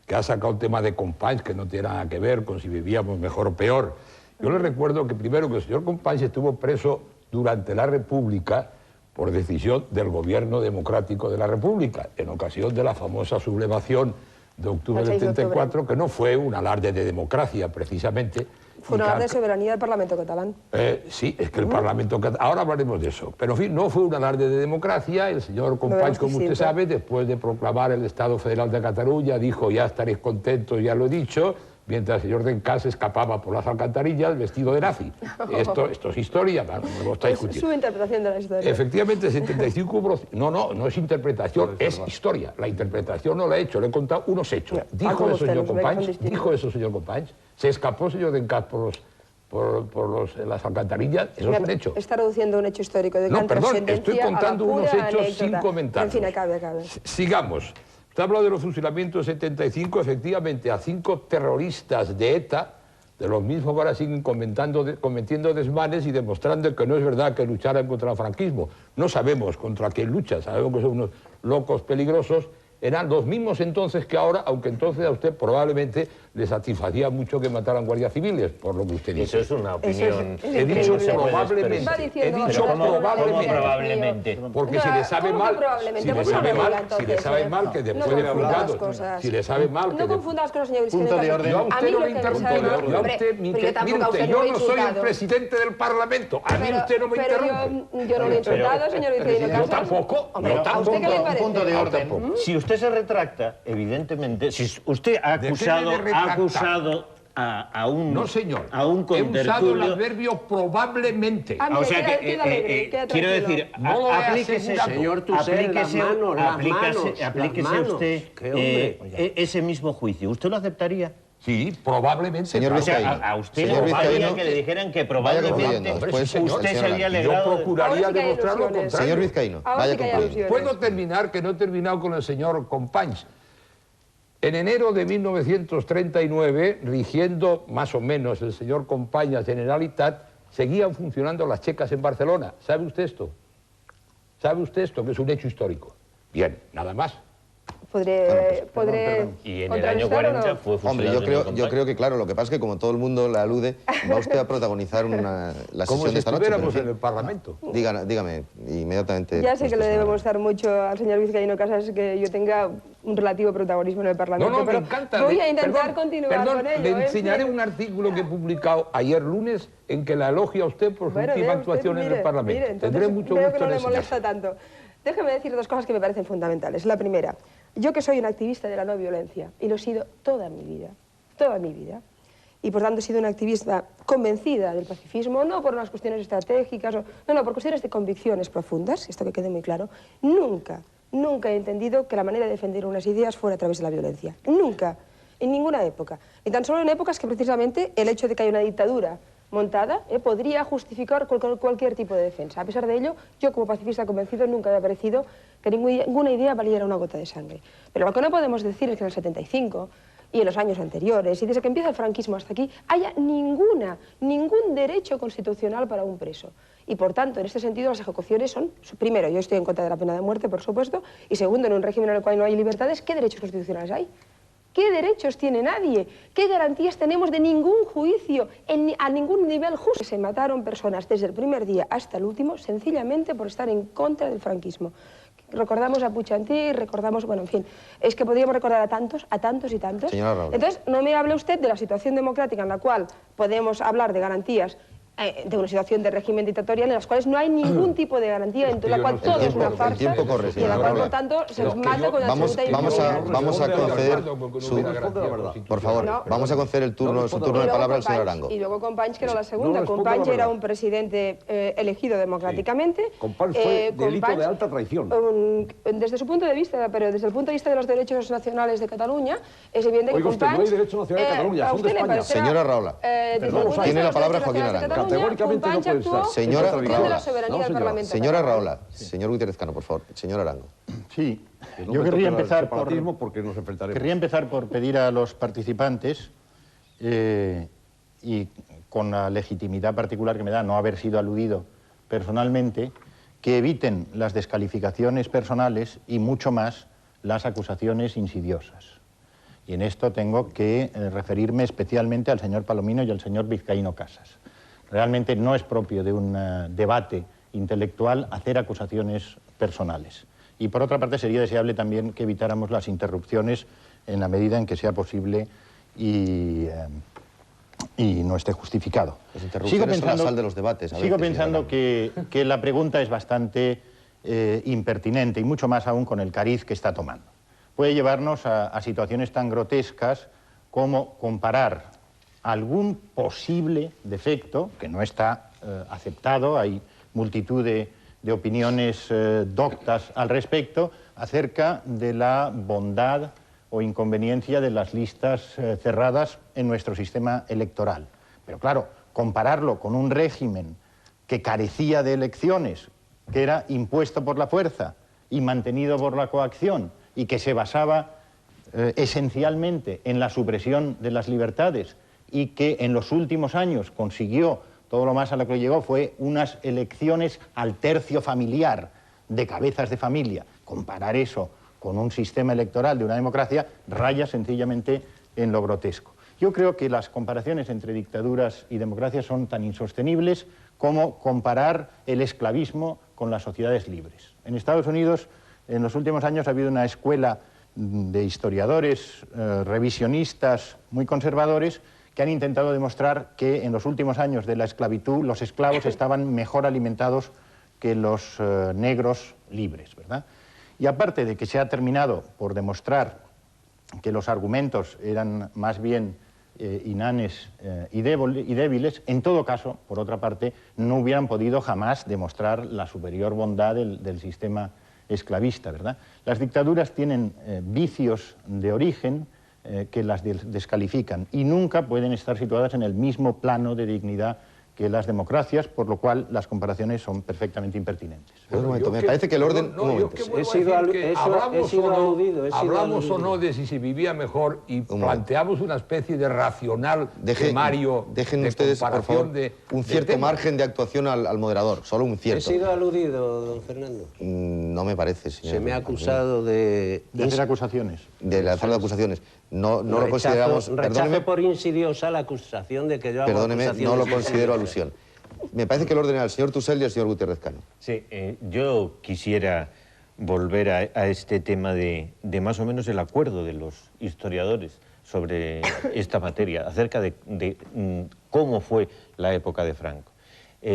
que ha sacado un tema de Companys que no tiene nada que ver con si vivíamos mejor o peor, yo le recuerdo que primero que el señor Companys estuvo preso durante la República por decisión del gobierno democrático de la República, en ocasión de la famosa sublevación de octubre del 74, que no fue un alarde de democracia, precisamente. Fue un alarde de soberanía del Parlamento catalán. Sí, es que el Parlamento catalán... Ahora hablaremos de eso. Pero, en fin, no fue un alarde de democracia. El señor Companys, como usted sabe, después de proclamar el Estado Federal de Cataluña, dijo, ya estaréis contentos, ya lo he dicho, mientras el señor Dencal se escapaba por las alcantarillas vestido de nazi. Esto es historia, no lo está discutiendo. Es su interpretación de la historia. Efectivamente, 75... No es interpretación, es historia. La interpretación no la he hecho, le he contado unos hechos. Dijo eso el señor Companys, se escapó el señor Dencal por las alcantarillas, eso es un hecho. Está reduciendo un hecho histórico de gran trascendencia. Estoy contando unos hechos sin comentar. En fin, acabe. Sigamos. Usted ha hablado de los fusilamientos de 75, efectivamente, a 5 terroristas de ETA, de los mismos que ahora siguen cometiendo desmanes y demostrando que no es verdad que lucharan contra el franquismo. No sabemos contra quién luchan, sabemos que son unos locos peligrosos. Eran los mismos entonces que ahora, aunque entonces a usted probablemente le satisfacía mucho que mataran guardias civiles, por lo que usted dice. Eso es una opinión. He dicho probablemente. He dicho probablemente. Porque si le sabe mal, si le sabe mal que después de juzgado, si le sabe mal que... No confunda las cosas, señor Punto de orden. Yo a usted no le interrumpo. Yo no soy el presidente del Parlamento. A mí usted no me interrumpe. Yo no le he insultado, señor Vizcaíno. Yo tampoco. ¿A usted qué le parece? Punto de orden. Si usted se retracta, evidentemente, si usted ha acusado a un... No, señor. A un contertulio... He usado el adverbio probablemente. O sea que, quiero decir, aplíquese usted ese mismo juicio. ¿Usted lo aceptaría? Sí, probablemente. Señor Vizcaíno. A usted le gustaría que le dijeran que probablemente usted se había alegrado... Yo procuraría demostrar lo contrario. Señor Vizcaíno, vaya concluyendo. Puedo terminar, que no he terminado con el señor Companys. En enero de 1939, rigiendo más o menos el señor Companys Generalitat, seguían funcionando las checas en Barcelona. ¿Sabe usted esto? ¿Sabe usted esto? Que es un hecho histórico. Bien, nada más. podré Y en el año 40 fue fusilado. Hombre, yo creo que, claro, lo que pasa es que como todo el mundo le alude, va usted a protagonizar la sesión de esta noche. Como si estuviéramos en el Parlamento. Dígame, inmediatamente. Ya sé que le debemos dar mucho al señor Vizcaíno Casas que yo tenga un relativo protagonismo en el Parlamento, No, pero me encanta. voy a intentar continuar con ello. Le enseñaré un artículo que he publicado ayer lunes en que la elogia a usted por su última actuación en el Parlamento. Tendré mucho creo gusto que no en le ese molesta tanto. Déjeme decir dos cosas que me parecen fundamentales. La primera, yo que soy una activista de la no violencia, y lo he sido toda mi vida, y por tanto he sido una activista convencida del pacifismo, no por unas cuestiones estratégicas, no, por cuestiones de convicciones profundas, esto que quede muy claro, nunca he entendido que la manera de defender unas ideas fuera a través de la violencia. Nunca, en ninguna época. Y tan solo en épocas que precisamente el hecho de que haya una dictadura montada podría justificar cualquier tipo de defensa. A pesar de ello, yo como pacifista convencido nunca me ha parecido que ninguna idea valiera una gota de sangre. Pero lo que no podemos decir es que en el 75 y en los años anteriores, y desde que empieza el franquismo hasta aquí, haya ningún derecho constitucional para un preso. Y por tanto, en este sentido, las ejecuciones son, primero, yo estoy en contra de la pena de muerte, por supuesto, y segundo, en un régimen en el cual no hay libertades, ¿qué derechos constitucionales hay? ¿Qué derechos tiene nadie? ¿Qué garantías tenemos de ningún juicio, a ningún nivel justo? Se mataron personas desde el primer día hasta el último, sencillamente por estar en contra del franquismo. Recordamos a Puigdemont, recordamos, bueno, en fin, es que podríamos recordar a tantos y tantos. Señora Raúl. Entonces, no me hable usted de la situación democrática en la cual podemos hablar de garantías de una situación de régimen dictatorial en las cuales no hay ningún tipo de garantía, en la cual todo es una farsa, y en la cual, por tanto, se mata con absoluta impunidad. Vamos a conceder por favor, vamos a conceder su turno de palabra al señor Arango. Y luego Companys, que era la segunda. Companys era un presidente elegido democráticamente. Companys fue delito de alta traición. Desde su punto de vista, pero desde el punto de vista de los derechos nacionales de Cataluña, es evidente que Companys... no hay derecho nacional de Cataluña, son de España. Señora Raola, tiene la palabra Joaquín Arango. Categóricamente no puede estar. Señora Raola, señor Gutiérrez Cano, por favor. Señor Arango. Sí, no yo querría empezar por pedir a los participantes, y con la legitimidad particular que me da no haber sido aludido personalmente, que eviten las descalificaciones personales y mucho más las acusaciones insidiosas. Y en esto tengo que referirme especialmente al señor Palomino y al señor Vizcaíno Casas. Realmente no es propio de un debate intelectual hacer acusaciones personales. Y por otra parte sería deseable también que evitáramos las interrupciones en la medida en que sea posible y no esté justificado. Las interrupciones son la sal de los debates. Sigo pensando que la pregunta es bastante impertinente y mucho más aún con el cariz que está tomando. Puede llevarnos a situaciones tan grotescas como comparar algún posible defecto, que no está aceptado, hay multitud de opiniones doctas al respecto, acerca de la bondad o inconveniencia de las listas cerradas en nuestro sistema electoral. Pero claro, compararlo con un régimen que carecía de elecciones, que era impuesto por la fuerza y mantenido por la coacción, y que se basaba esencialmente en la supresión de las libertades, y que en los últimos años consiguió, todo lo más a lo que llegó fue unas elecciones al tercio familiar, de cabezas de familia. Comparar eso con un sistema electoral de una democracia raya sencillamente en lo grotesco. Yo creo que las comparaciones entre dictaduras y democracias son tan insostenibles como comparar el esclavismo con las sociedades libres. En Estados Unidos, en los últimos años ha habido una escuela de historiadores revisionistas muy conservadores que han intentado demostrar que en los últimos años de la esclavitud los esclavos estaban mejor alimentados que los negros libres, ¿verdad? Y aparte de que se ha terminado por demostrar que los argumentos eran más bien inanes y débiles, en todo caso, por otra parte, no hubieran podido jamás demostrar la superior bondad del sistema esclavista, ¿verdad? Las dictaduras tienen vicios de origen que las descalifican y nunca pueden estar situadas en el mismo plano de dignidad que las democracias, por lo cual las comparaciones son perfectamente impertinentes. Un momento, me parece que el orden... Hablamos o no de si se vivía mejor y planteamos una especie de racional temario. Dejen ustedes, por favor, un cierto margen de actuación al moderador, solo un cierto. ¿He sido aludido, don Fernando? No me parece, señor. Se me ha acusado de hacer acusaciones. De lanzar acusaciones. No lo consideramos... Rechazo por insidiosa la acusación de que yo hago Perdóneme, no lo considero alusión. Me parece que el orden era el señor Tusell y el señor Gutiérrez Cano. Sí, yo quisiera volver a este tema de más o menos el acuerdo de los historiadores sobre esta materia, acerca de cómo fue la época de Franco.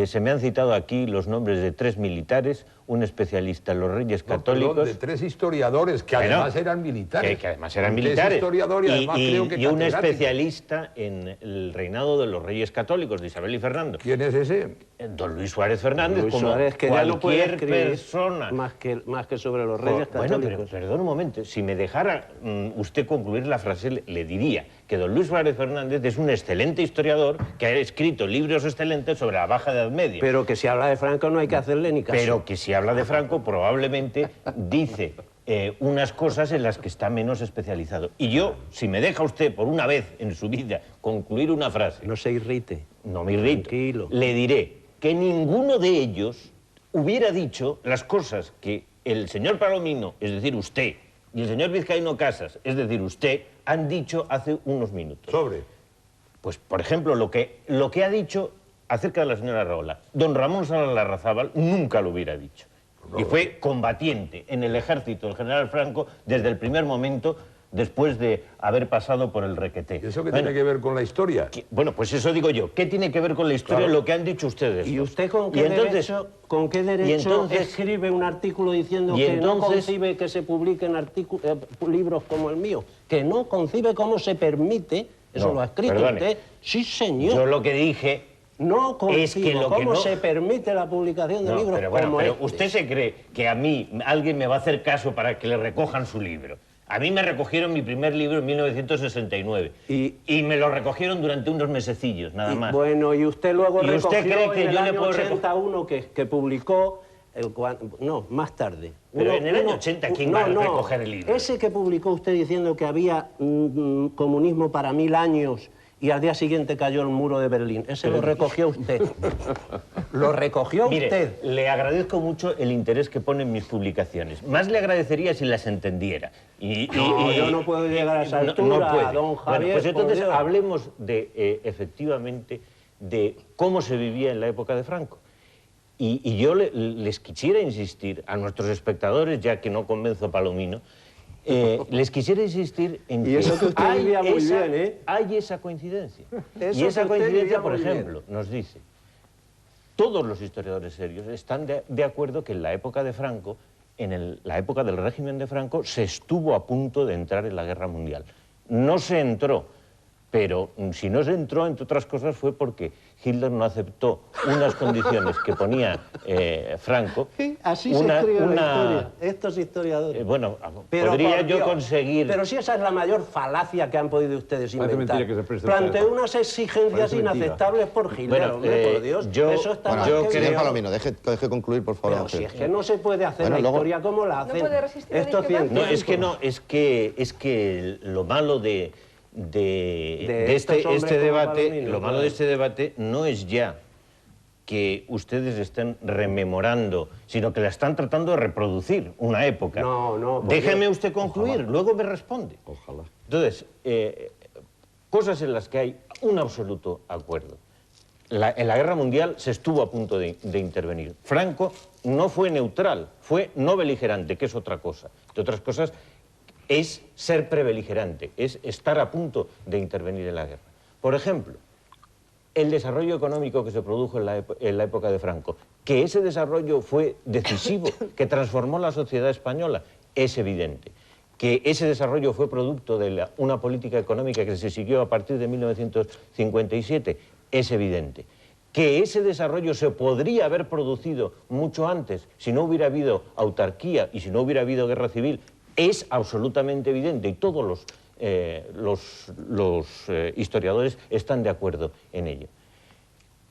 Se me han citado aquí los nombres de 3 militares, un especialista en los Reyes Católicos... Perdón, de 3 historiadores, que además eran militares. Que además eran militares. Historiador y además creo que un especialista en el reinado de los Reyes Católicos, de Isabel y Fernando. ¿Quién es ese? Don Luis Suárez Fernández, Luis como Suárez, que cualquier persona. Más que sobre los Reyes Católicos. Bueno, pero perdón un momento, si me dejara usted concluir la frase, le diría que don Luis Suárez Fernández es un excelente historiador que ha escrito libros excelentes sobre la Baja Edad Media. Pero que si habla de Franco no hay que hacerle ni caso. Pero que si habla de Franco probablemente dice unas cosas en las que está menos especializado. Y yo, si me deja usted por una vez en su vida concluir una frase... No se irrite. No me irrito. Tranquilo. Le diré que ninguno de ellos hubiera dicho las cosas que el señor Palomino, es decir, usted, y el señor Vizcaíno Casas, es decir, usted, han dicho hace unos minutos. ¿Sobre? Pues, por ejemplo, lo que ha dicho acerca de la señora Rahola. Don Ramón Salas Larrazábal nunca lo hubiera dicho. Y fue combatiente en el ejército del general Franco desde el primer momento, después de haber pasado por el requeté. ¿Y eso qué tiene que ver con la historia? Bueno, pues eso digo yo. ¿Qué tiene que ver con la historia lo que han dicho ustedes? ¿Y usted con qué derecho escribe un artículo diciendo que no concibe que se publiquen libros como el mío? Que no concibe cómo se permite, eso lo ha escrito usted. Sí, señor. Yo lo que dije... No concibo cómo se permite la publicación de libros como pero ¿usted se cree que a mí alguien me va a hacer caso para que le recojan su libro? A mí me recogieron mi primer libro en 1969 y me lo recogieron durante unos mesecillos, nada más. Bueno, y usted luego recogió usted cree que en el yo año le puedo 81 que publicó... no, más tarde. Pero en el año 80, ¿quién va a recoger el libro? Ese que publicó usted diciendo que había comunismo para 1000 años... y al día siguiente cayó el muro de Berlín. Ese lo recogió usted. Lo recogió usted. Mire, le agradezco mucho el interés que pone en mis publicaciones. Más le agradecería si las entendiera. Yo no puedo llegar a esa altura, don Javier. Bueno, pues entonces hablemos efectivamente, de cómo se vivía en la época de Franco. Y yo les quisiera insistir a nuestros espectadores, ya que no convenzo a Palomino, les quisiera insistir en que eso que usted vivía muy bien, hay esa coincidencia. Y esa coincidencia, por ejemplo, nos dice, todos los historiadores serios están de acuerdo que en la época de Franco, la época del régimen de Franco, se estuvo a punto de entrar en la Guerra Mundial. No se entró, pero si no se entró, entre otras cosas, fue porque Hitler no aceptó unas condiciones que ponía Franco. Así se escribe la historia, estos historiadores. Bueno, podría yo conseguir... Pero si esa es la mayor falacia que han podido ustedes inventar. Planteó unas exigencias inaceptables por Hitler, hombre, por Dios. Eso está mal que señor Palomino, deje concluir, por favor. Pero si es que no se puede hacer la historia como la hacen estos científicos. Es que lo malo de este debate, lo malo de este debate no es ya que ustedes estén rememorando, sino que la están tratando de reproducir una época. No. Déjeme usted concluir, luego me responde. Ojalá. Entonces, cosas en las que hay un absoluto acuerdo. En la Guerra Mundial se estuvo a punto de intervenir. Franco no fue neutral, fue no beligerante, que es otra cosa. De otras cosas, es ser prebeligerante, es estar a punto de intervenir en la guerra. Por ejemplo, el desarrollo económico que se produjo en la época de Franco, que ese desarrollo fue decisivo, que transformó la sociedad española, es evidente. Que ese desarrollo fue producto de una política económica que se siguió a partir de 1957, es evidente. Que ese desarrollo se podría haber producido mucho antes, si no hubiera habido autarquía y si no hubiera habido guerra civil, es absolutamente evidente y todos los historiadores están de acuerdo en ello.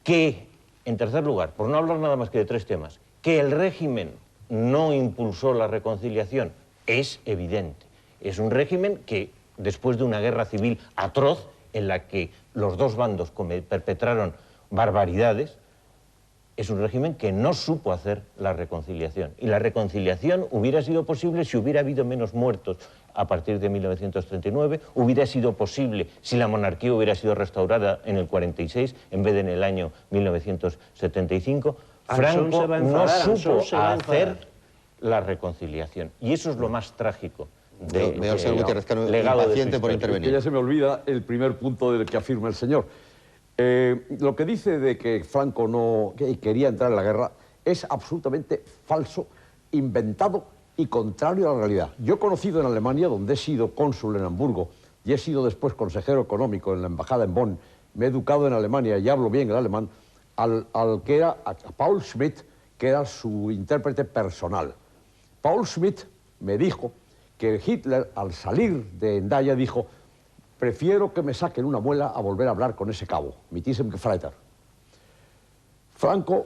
Que, en tercer lugar, por no hablar nada más que de 3 temas, que el régimen no impulsó la reconciliación es evidente. Es un régimen que, después de una guerra civil atroz, en la que los 2 bandos perpetraron barbaridades, es un régimen que no supo hacer la reconciliación. Y la reconciliación hubiera sido posible si hubiera habido menos muertos a partir de 1939, hubiera sido posible si la monarquía hubiera sido restaurada en el 46 en vez de en el año 1975. Franco no supo hacer la reconciliación. Y eso es lo más trágico del legado de su historia. Que ya se me olvida el primer punto del que afirma el señor. Lo que dice de que Franco no quería entrar en la guerra es absolutamente falso, inventado y contrario a la realidad. Yo he conocido en Alemania, donde he sido cónsul en Hamburgo y he sido después consejero económico en la embajada en Bonn, me he educado en Alemania y hablo bien el alemán, al que era a Paul Schmidt, que era su intérprete personal. Paul Schmidt me dijo que Hitler, al salir de Hendaya, dijo: prefiero que me saquen una muela a volver a hablar con ese cabo. Mit diesem Gefreiter. Franco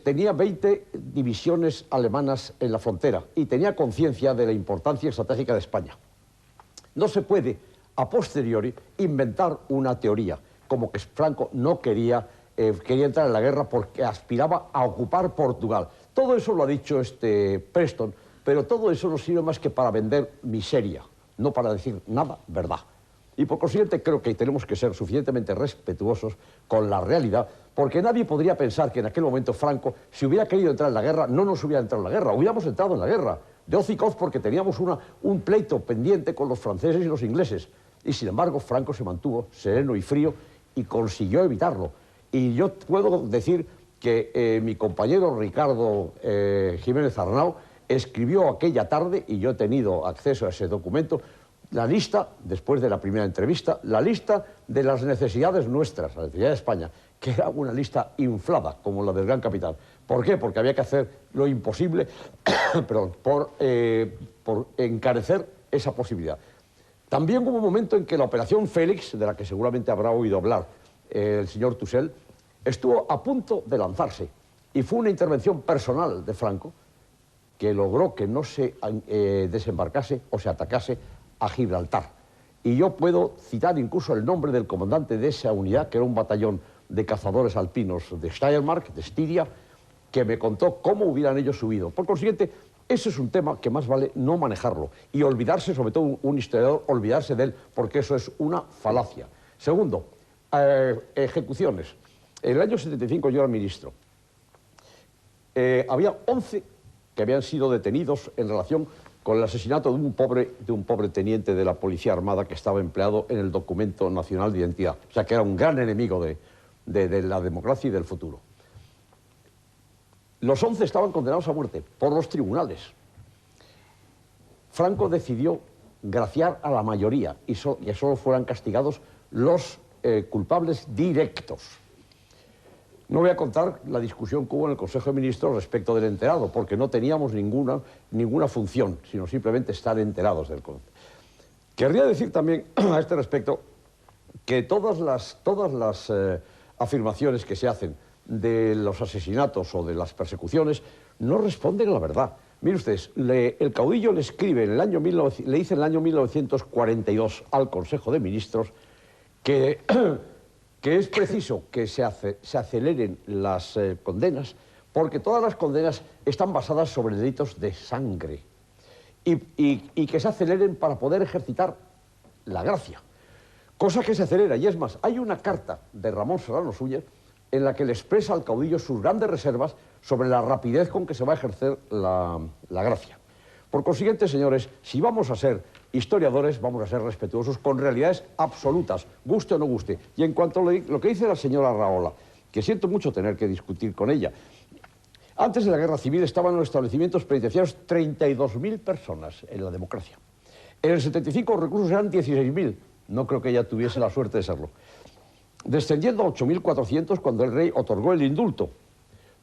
tenía 20 divisiones alemanas en la frontera y tenía conciencia de la importancia estratégica de España. No se puede, a posteriori, inventar una teoría, como que Franco no quería entrar en la guerra porque aspiraba a ocupar Portugal. Todo eso lo ha dicho Preston, pero todo eso no sirve más que para vender miseria, no para decir nada verdad. Y por consiguiente creo que tenemos que ser suficientemente respetuosos con la realidad, porque nadie podría pensar que en aquel momento Franco, si hubiera querido entrar en la guerra, no nos hubiera entrado en la guerra, hubiéramos entrado en la guerra. De hoz y coz, porque teníamos un pleito pendiente con los franceses y los ingleses. Y sin embargo, Franco se mantuvo sereno y frío y consiguió evitarlo. Y yo puedo decir que mi compañero Ricardo Jiménez Arnau escribió aquella tarde, y yo he tenido acceso a ese documento, la lista, después de la primera entrevista, la lista de las necesidades nuestras, la necesidad de España, que era una lista inflada, como la del Gran Capitán. ¿Por qué? Porque había que hacer lo imposible perdón, por encarecer esa posibilidad. También hubo un momento en que la Operación Félix, de la que seguramente habrá oído hablar el señor Tussell, estuvo a punto de lanzarse, y fue una intervención personal de Franco que logró que no se desembarcase o se atacase a Gibraltar. Y yo puedo citar incluso el nombre del comandante de esa unidad, que era un batallón de cazadores alpinos de Steiermark, de Estiria, que me contó cómo hubieran ellos subido. Por consiguiente, ese es un tema que más vale no manejarlo y olvidarse, sobre todo un historiador, olvidarse de él, porque eso es una falacia. Segundo, ejecuciones. En el año 75 yo era ministro. Había 11 que habían sido detenidos en relación con el asesinato de un pobre teniente de la Policía Armada que estaba empleado en el Documento Nacional de Identidad. O sea, que era un gran enemigo de la democracia y del futuro. Los 11 estaban condenados a muerte por los tribunales. Franco decidió graciar a la mayoría y que solo fueran castigados los culpables directos. No voy a contar la discusión que hubo en el Consejo de Ministros respecto del enterado, porque no teníamos ninguna función, sino simplemente estar enterados del concepto. Querría decir también a este respecto que todas las afirmaciones que se hacen de los asesinatos o de las persecuciones no responden a la verdad. Miren ustedes, el caudillo le escribe le dice en el año 1942 al Consejo de Ministros que es preciso que se aceleren las condenas, porque todas las condenas están basadas sobre delitos de sangre, y que se aceleren para poder ejercitar la gracia, cosa que se acelera. Y es más, hay una carta de Ramón Serrano Súñez en la que le expresa al caudillo sus grandes reservas sobre la rapidez con que se va a ejercer la gracia. Por consiguiente, señores, si vamos a ser historiadores, vamos a ser respetuosos con realidades absolutas, guste o no guste. Y en cuanto a lo que dice la señora Rahola, que siento mucho tener que discutir con ella, antes de la Guerra Civil estaban en los establecimientos penitenciarios 32.000 personas en la democracia. En el 75 los reclusos eran 16.000. No creo que ella tuviese la suerte de serlo. Descendiendo a 8.400 cuando el rey otorgó el indulto.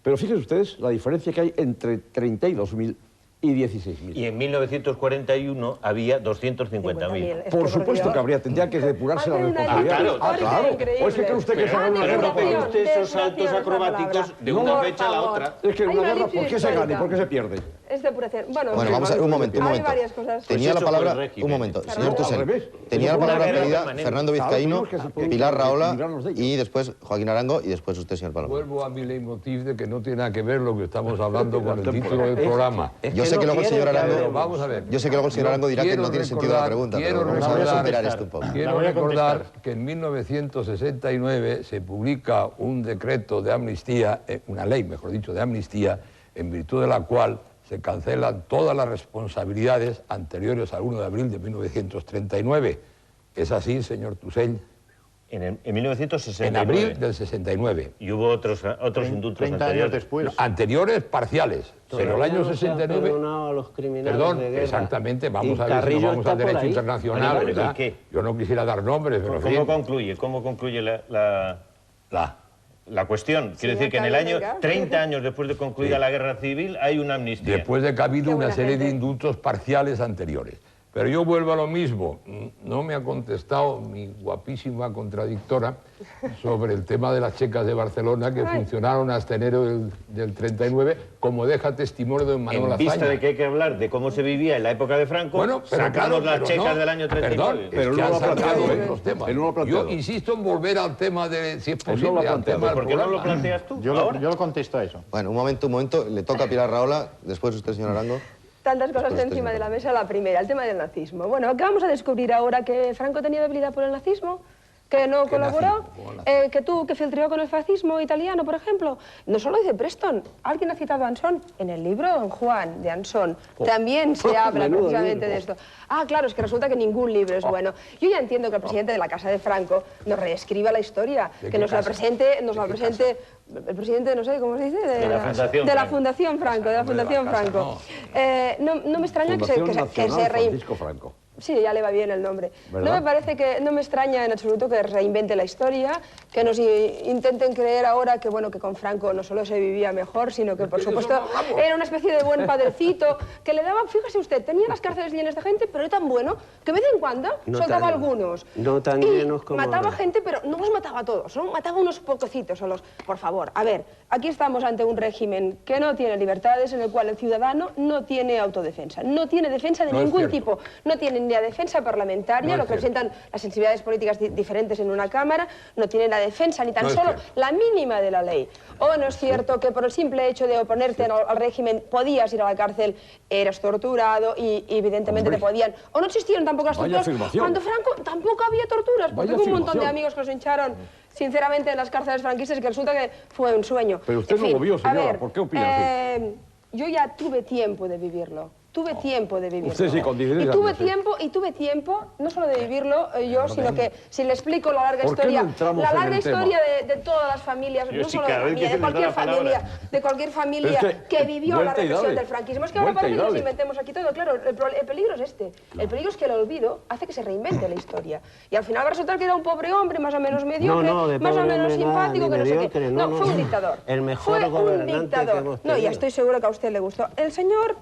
Pero fíjense ustedes la diferencia que hay entre 32.000 y 16.000. Y en 1941 había 250.000. Por supuesto que habría, tendría que depurarse la responsabilidad. Claro. ¿O es que cree usted que se gana una guerra? Pero usted esos saltos acrobáticos de una fecha a la otra. Es que en una guerra, ¿por qué se gana y por qué se pierde? Es depuración. Bueno, vamos a ver, un momento. Hay varias cosas. Tenía la palabra, un momento, señor Tusell. Tenía la palabra pedida Fernando Vizcaíno, Pilar Rahola y después Joaquín Arango y después usted, señor Palomar. Vuelvo a mi leitmotiv de que no tiene nada que ver lo que estamos hablando con el título del programa. Yo sé que luego el señor Arango, vamos a ver. Yo sé que luego el señor Arango dirá que no tiene sentido la pregunta, pero vamos a superar esto un poco. Quiero recordar que en 1969 se publica un decreto de amnistía, una ley, mejor dicho, de amnistía, en virtud de la cual se cancelan todas las responsabilidades anteriores al 1 de abril de 1939. ¿Es así, señor Tusell? En 1969. En abril del 69. Y hubo otros indultos 30 años después. No, anteriores parciales, pero el año 69... A los criminales Perdón, de guerra. exactamente, vamos Y a ver si Carrillo nos vamos está al derecho por ahí. internacional, ¿verdad? ¿Qué? Yo no quisiera dar nombres, pero en fin. ¿Cómo concluye la cuestión? Quiero decir que en el año, 30 años después de concluida la guerra civil, hay una amnistía. Después de que ha habido una serie de indultos parciales anteriores. Pero yo vuelvo a lo mismo. No me ha contestado mi guapísima contradictora sobre el tema de las checas de Barcelona que funcionaron hasta enero del 39, como deja testimonio de Manuel Azaña. En vista de que hay que hablar de cómo se vivía en la época de Franco, sacamos las checas del año 39. Pero no lo ha planteado los temas. Yo insisto en volver al tema de, si es posible, al tema del ¿Por qué no lo planteas tú? Yo lo contesto a eso. Bueno, un momento, le toca a Pilar Rahola, después usted, señor Arango. Tantas cosas encima de la mesa. La primera, el tema del nazismo. Bueno, ¿qué vamos a descubrir ahora? ¿Que Franco tenía debilidad por el nazismo? ¿Que no colaboró? ¿Que filtró con el fascismo italiano, por ejemplo? No solo dice Preston. Alguien ha citado a Anson. En el libro Don Juan de Anson también se habla precisamente de esto. Ah, claro, es que resulta que ningún libro es bueno. Yo ya entiendo que el presidente de la Casa de Franco nos reescriba la historia, que nos la presente, el presidente, no sé, ¿cómo se dice? De la Fundación Franco. No me extraña que se Francisco Franco. Sí, ya le va bien el nombre. ¿Verdad? No me extraña en absoluto que reinvente la historia, que nos intenten creer ahora que, bueno, que con Franco no solo se vivía mejor, sino que, por supuesto, era una especie de buen padrecito, que le daba, fíjese usted, tenía las cárceles llenas de gente, pero era tan bueno que de vez en cuando soltaba algunos. No tan llenos como mataba ahora. gente, pero no los mataba a todos, solo mataba unos pococitos solos. Por favor, a ver, aquí estamos ante un régimen que no tiene libertades, en el cual el ciudadano no tiene autodefensa, no tiene defensa de ningún tipo, no tiene ni la defensa parlamentaria, lo que representan las sensibilidades políticas diferentes en una Cámara, no tiene la defensa ni tan solo la mínima de la ley. O no es cierto que por el simple hecho de oponerte al régimen podías ir a la cárcel, eras torturado y evidentemente te podían... O no existieron tampoco las torturas. Cuando Franco tampoco había torturas, porque hubo un montón de amigos que los hincharon sinceramente en las cárceles franquistas y que resulta que fue un sueño. Pero usted no lo vio, señora, ¿por qué opina así? Yo ya tuve tiempo de vivirlo. Tuve tiempo de vivirlo. Usted sí, con 16 y años, tuve tiempo, no solo de vivirlo yo, sino que si le explico la larga historia, de todas las familias, no solo de la mía, de cualquier familia que vivió la represión del franquismo. Es que ahora parece que nos inventemos aquí todo. Claro, el peligro es este. El peligro es que el olvido hace que se reinvente la historia. Y al final va a resultar que era un pobre hombre, más o menos mediocre, más o menos simpático, que no sé qué. No, fue un dictador. El mejor gobernante que hemos tenido. No, ya estoy seguro que a usted le gustó. El señor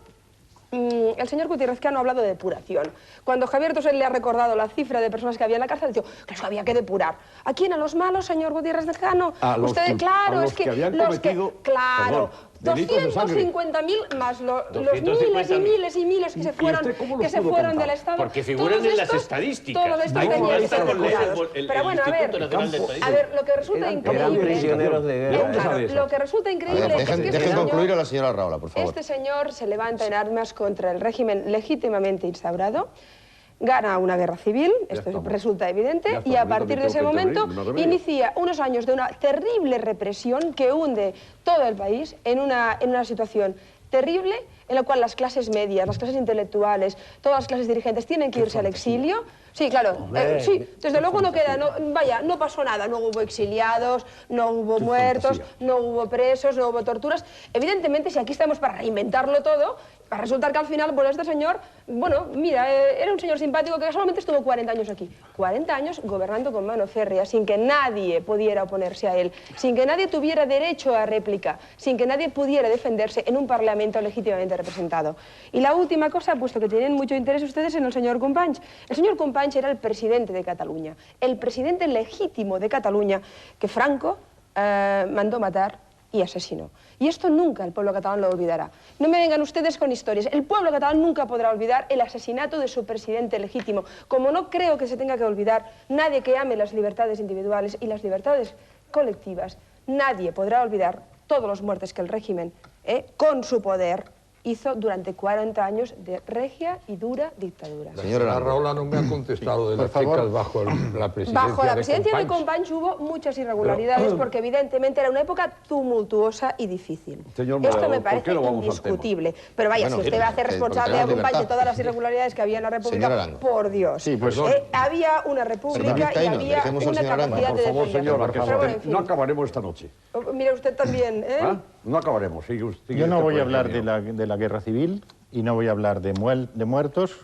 Gutiérrez Cano ha hablado de depuración. Cuando Javier Tusell le ha recordado la cifra de personas que había en la cárcel, ha dicho que eso había que depurar. ¿A quién? ¿A los malos, señor Gutiérrez Cano? Usted, claro, es que los que... Claro. 250.000 más los miles y miles y miles que se fueron del Estado. Porque figuran en las estadísticas. Todos estos tenían que ser depurados. Pero bueno, a ver, lo que resulta increíble... Lo que resulta increíble es que dejen concluir a la señora Rahola, por favor. Este señor se levanta en armas contra el régimen legítimamente instaurado, gana una guerra civil, esto resulta evidente, y a partir de ese momento inicia unos años de una terrible represión que hunde todo el país en una situación terrible en la cual las clases medias, las clases intelectuales, todas las clases dirigentes tienen que irse al exilio, Sí, claro. Hombre, Sí, desde luego no queda, vaya, no pasó nada. No hubo exiliados, no hubo muertos, no hubo presos, no hubo torturas. Evidentemente, si aquí estamos para reinventarlo todo, para resultar que al final, pues este señor, bueno, mira, era un señor simpático que solamente estuvo 40 años aquí. 40 años gobernando con mano férrea, sin que nadie pudiera oponerse a él, sin que nadie tuviera derecho a réplica, sin que nadie pudiera defenderse en un parlamento legítimamente representado. Y la última cosa, puesto que tienen mucho interés ustedes en el señor Companys. El señor Companys era el presidente de Cataluña, el presidente legítimo de Cataluña que Franco mandó matar y asesinó. Y esto nunca el pueblo catalán lo olvidará. No me vengan ustedes con historias. El pueblo catalán nunca podrá olvidar el asesinato de su presidente legítimo. Como no creo que se tenga que olvidar nadie que ame las libertades individuales y las libertades colectivas, nadie podrá olvidar todos los muertes que el régimen, con su poder, hizo durante 40 años de regia y dura dictadura. Señora Rahola no me ha contestado de las checas bajo la presidencia Bajo la presidencia de Companys. Companys hubo muchas irregularidades porque evidentemente era una época tumultuosa y difícil. Señor Esto Moreno, me ¿por qué parece no vamos al indiscutible. Pero vaya, Bueno, si usted va a hacer responsable a Companys de todas las irregularidades que había en la Señor República, Arango. por Dios. Sí, pues, había una república y Vizcaíno, había dejemos al una señor Arango. capacidad Por de favor, defenderse. señora, que Pero bueno, en fin. no acabaremos esta noche. Mire usted también, ¿eh? ¿Ah? No acabaremos. Sigue Yo no este voy a hablar programa. de la guerra civil y no voy a hablar de muertos,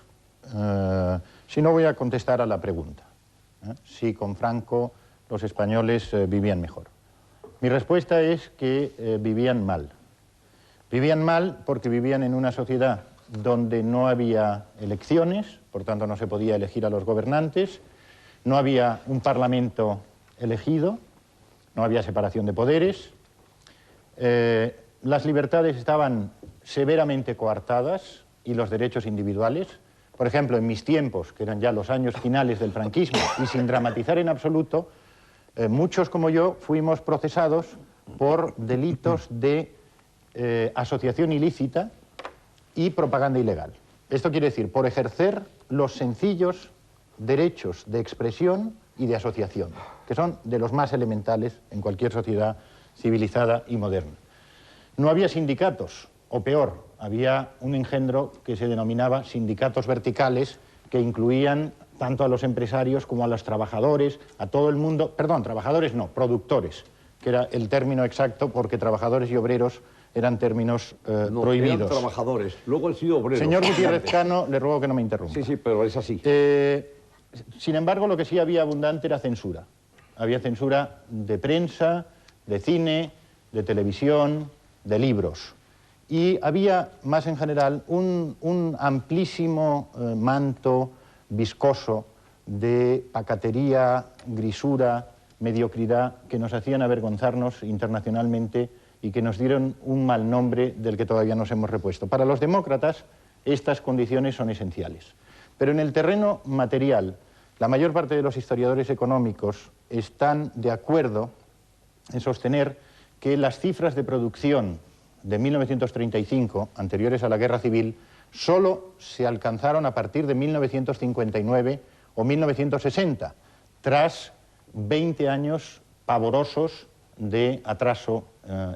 sino voy a contestar a la pregunta. Si con Franco los españoles vivían mejor. Mi respuesta es que vivían mal. Vivían mal porque vivían en una sociedad donde no había elecciones, por tanto no se podía elegir a los gobernantes, no había un parlamento elegido, no había separación de poderes, las libertades estaban severamente coartadas y los derechos individuales. Por ejemplo, en mis tiempos, que eran ya los años finales del franquismo, y sin dramatizar en absoluto, muchos como yo fuimos procesados por delitos de asociación ilícita y propaganda ilegal. Esto quiere decir, por ejercer los sencillos derechos de expresión y de asociación, que son de los más elementales en cualquier sociedad civilizada y moderna. No había sindicatos, o peor, había un engendro que se denominaba sindicatos verticales, que incluían tanto a los empresarios como a los trabajadores, a todo el mundo, perdón, trabajadores no, productores, que era el término exacto, porque trabajadores y obreros eran términos prohibidos. Eran trabajadores, luego el sido obreros. Señor Gutiérrez Cano, le ruego que no me interrumpa. Sí, pero es así. Sin embargo, lo que sí había abundante era censura. Había censura de prensa, de cine, de televisión, de libros. Y había, más en general, un amplísimo manto viscoso de pacatería, grisura, mediocridad, que nos hacían avergonzarnos internacionalmente y que nos dieron un mal nombre del que todavía nos hemos repuesto. Para los demócratas, estas condiciones son esenciales. Pero en el terreno material, la mayor parte de los historiadores económicos están de acuerdo en sostener que las cifras de producción de 1935, anteriores a la Guerra Civil, solo se alcanzaron a partir de 1959 o 1960, tras 20 años pavorosos de atraso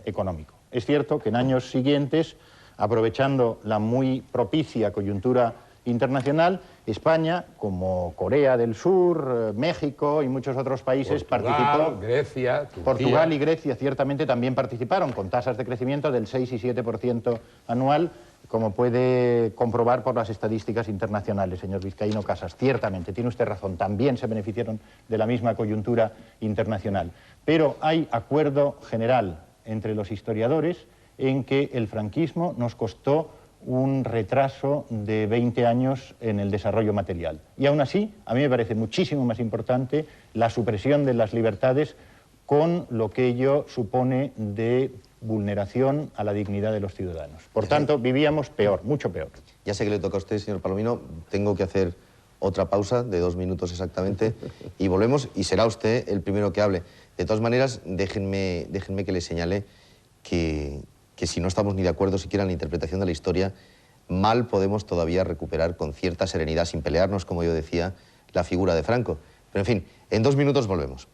económico. Es cierto que en años siguientes, aprovechando la muy propicia coyuntura internacional, España, como Corea del Sur, México y muchos otros países participaron. Grecia, Turquía. Portugal y Grecia ciertamente también participaron con tasas de crecimiento del 6 y 7% anual, como puede comprobar por las estadísticas internacionales, señor Vizcaíno Casas. Ciertamente, tiene usted razón, también se beneficiaron de la misma coyuntura internacional. Pero hay acuerdo general entre los historiadores en que el franquismo nos costó un retraso de 20 años en el desarrollo material. Y aún así, a mí me parece muchísimo más importante la supresión de las libertades con lo que ello supone de vulneración a la dignidad de los ciudadanos. Por tanto, vivíamos peor, mucho peor. Ya sé que le toca a usted, señor Palomino. Tengo que hacer otra pausa de 2 minutos exactamente y volvemos y será usted el primero que hable. De todas maneras, déjenme que le señale que si no estamos ni de acuerdo siquiera en la interpretación de la historia, mal podemos todavía recuperar con cierta serenidad, sin pelearnos, como yo decía, la figura de Franco. Pero en fin, en 2 minutos volvemos.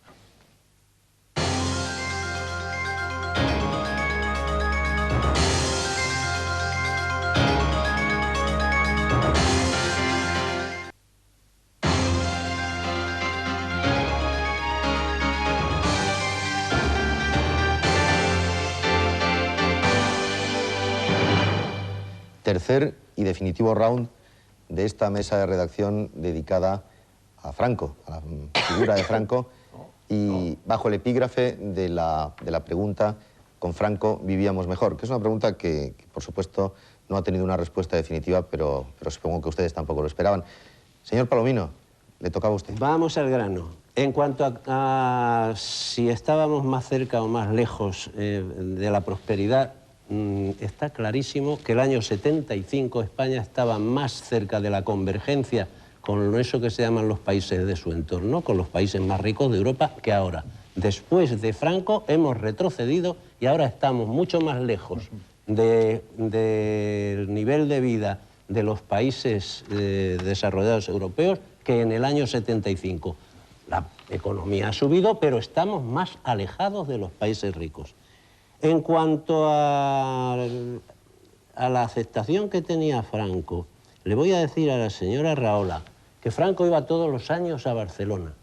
tercer y definitivo round de esta mesa de redacción dedicada a Franco, a la figura de Franco, y bajo el epígrafe de la pregunta: ¿con Franco vivíamos mejor? Que es una pregunta que, por supuesto, no ha tenido una respuesta definitiva, pero supongo que ustedes tampoco lo esperaban. Señor Palomino, le tocaba a usted. Vamos al grano. En cuanto a si estábamos más cerca o más lejos de la prosperidad, está clarísimo que el año 75 España estaba más cerca de la convergencia con eso que se llaman los países de su entorno, con los países más ricos de Europa, que ahora. Después de Franco hemos retrocedido y ahora estamos mucho más lejos del nivel de vida de los países desarrollados europeos que en el año 75. La economía ha subido, pero estamos más alejados de los países ricos. En cuanto a la aceptación que tenía Franco, le voy a decir a la señora Rahola que Franco iba todos los años a Barcelona.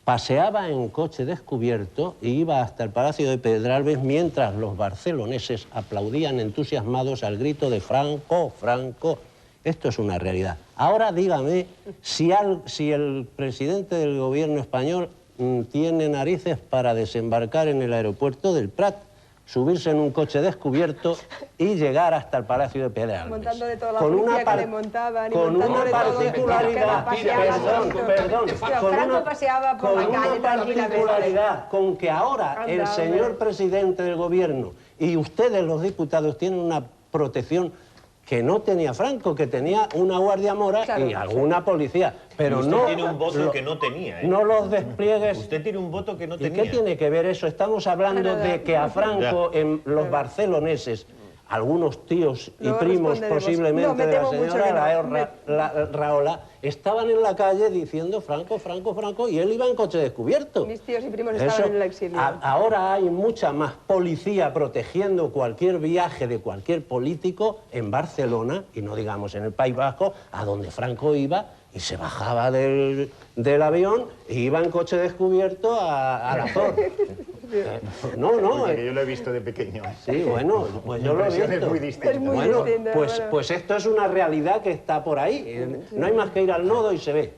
Paseaba en coche descubierto y iba hasta el Palacio de Pedralbes mientras los barceloneses aplaudían entusiasmados al grito de Franco, Franco. Esto es una realidad. Ahora dígame si el presidente del gobierno español tiene narices para desembarcar en el aeropuerto del Prat, subirse en un coche descubierto y llegar hasta el Palacio de Pedralbes. Montando de toda la policía que le montaban y con montando una de todo, particularidad, Franco paseaba por la calle particularidad, con que ahora el señor presidente del gobierno y ustedes los diputados tienen una protección que no tenía Franco, que tenía una guardia mora y alguna policía. Pero usted no tiene un voto que no tenía, ¿eh? No los despliegues. Usted tiene un voto que no ¿Y tenía. qué tiene que ver eso? Estamos hablando de que a Franco, en los barceloneses, algunos tíos y primos posiblemente de la señora Rahola, estaban en la calle diciendo Franco, Franco, Franco, y él iba en coche descubierto. Mis tíos y primos estaban en el exilio. Ahora hay mucha más policía protegiendo cualquier viaje de cualquier político en Barcelona, y no digamos en el País Vasco, a donde Franco iba y se bajaba del avión e iba en coche descubierto a la Azor. No, porque yo lo he visto de pequeño. Sí, bueno, pues yo lo he visto. Es muy distinta. Bueno, pues esto es una realidad que está por ahí. No hay más que ir al nodo y se ve.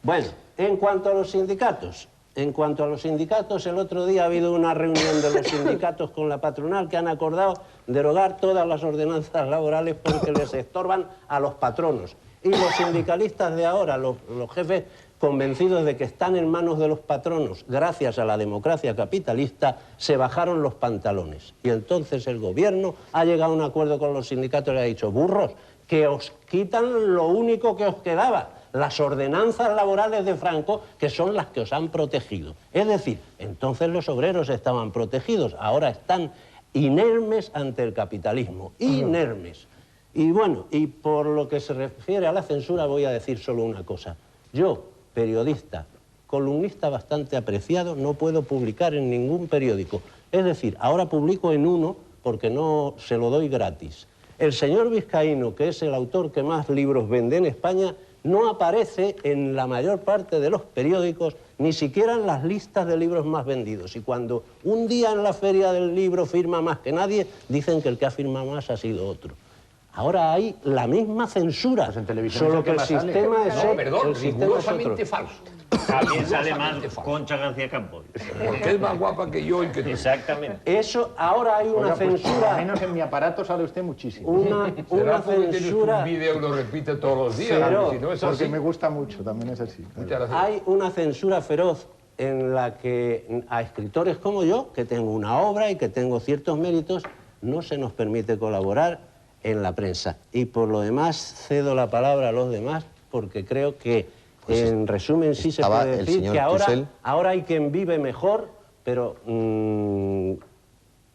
Bueno, en cuanto a los sindicatos. El otro día ha habido una reunión de los sindicatos con la patronal que han acordado derogar todas las ordenanzas laborales porque les estorban a los patronos. Y los sindicalistas de ahora, los jefes, convencidos de que están en manos de los patronos gracias a la democracia capitalista, se bajaron los pantalones. Y entonces el gobierno ha llegado a un acuerdo con los sindicatos y le ha dicho: burros, que os quitan lo único que os quedaba, las ordenanzas laborales de Franco, que son las que os han protegido. Es decir, entonces los obreros estaban protegidos, ahora están inermes ante el capitalismo, inermes. Y bueno, y por lo que se refiere a la censura voy a decir solo una cosa. Yo, periodista, columnista bastante apreciado, no puedo publicar en ningún periódico. Es decir, ahora publico en uno porque no se lo doy gratis. El señor Vizcaíno, que es el autor que más libros vende en España, no aparece en la mayor parte de los periódicos, ni siquiera en las listas de libros más vendidos. Y cuando un día en la feria del libro firma más que nadie, dicen que el que ha firmado más ha sido otro. Ahora hay la misma censura, pues en televisión solo que el sistema es otro. Perdón, rigurosamente falso. También sale más Concha García Campos. Porque es más guapa que yo y que tú. Exactamente. Eso, ahora hay una censura. Por lo menos en mi aparato sale usted muchísimo. Una censura. Un vídeo lo repite todos los días. Pero, si no es porque así. me gusta mucho, también es así. Hay una censura feroz en la que a escritores como yo, que tengo una obra y que tengo ciertos méritos, no se nos permite colaborar en la prensa. Y por lo demás cedo la palabra a los demás porque creo que en resumen sí se puede decir que ahora hay quien vive mejor, pero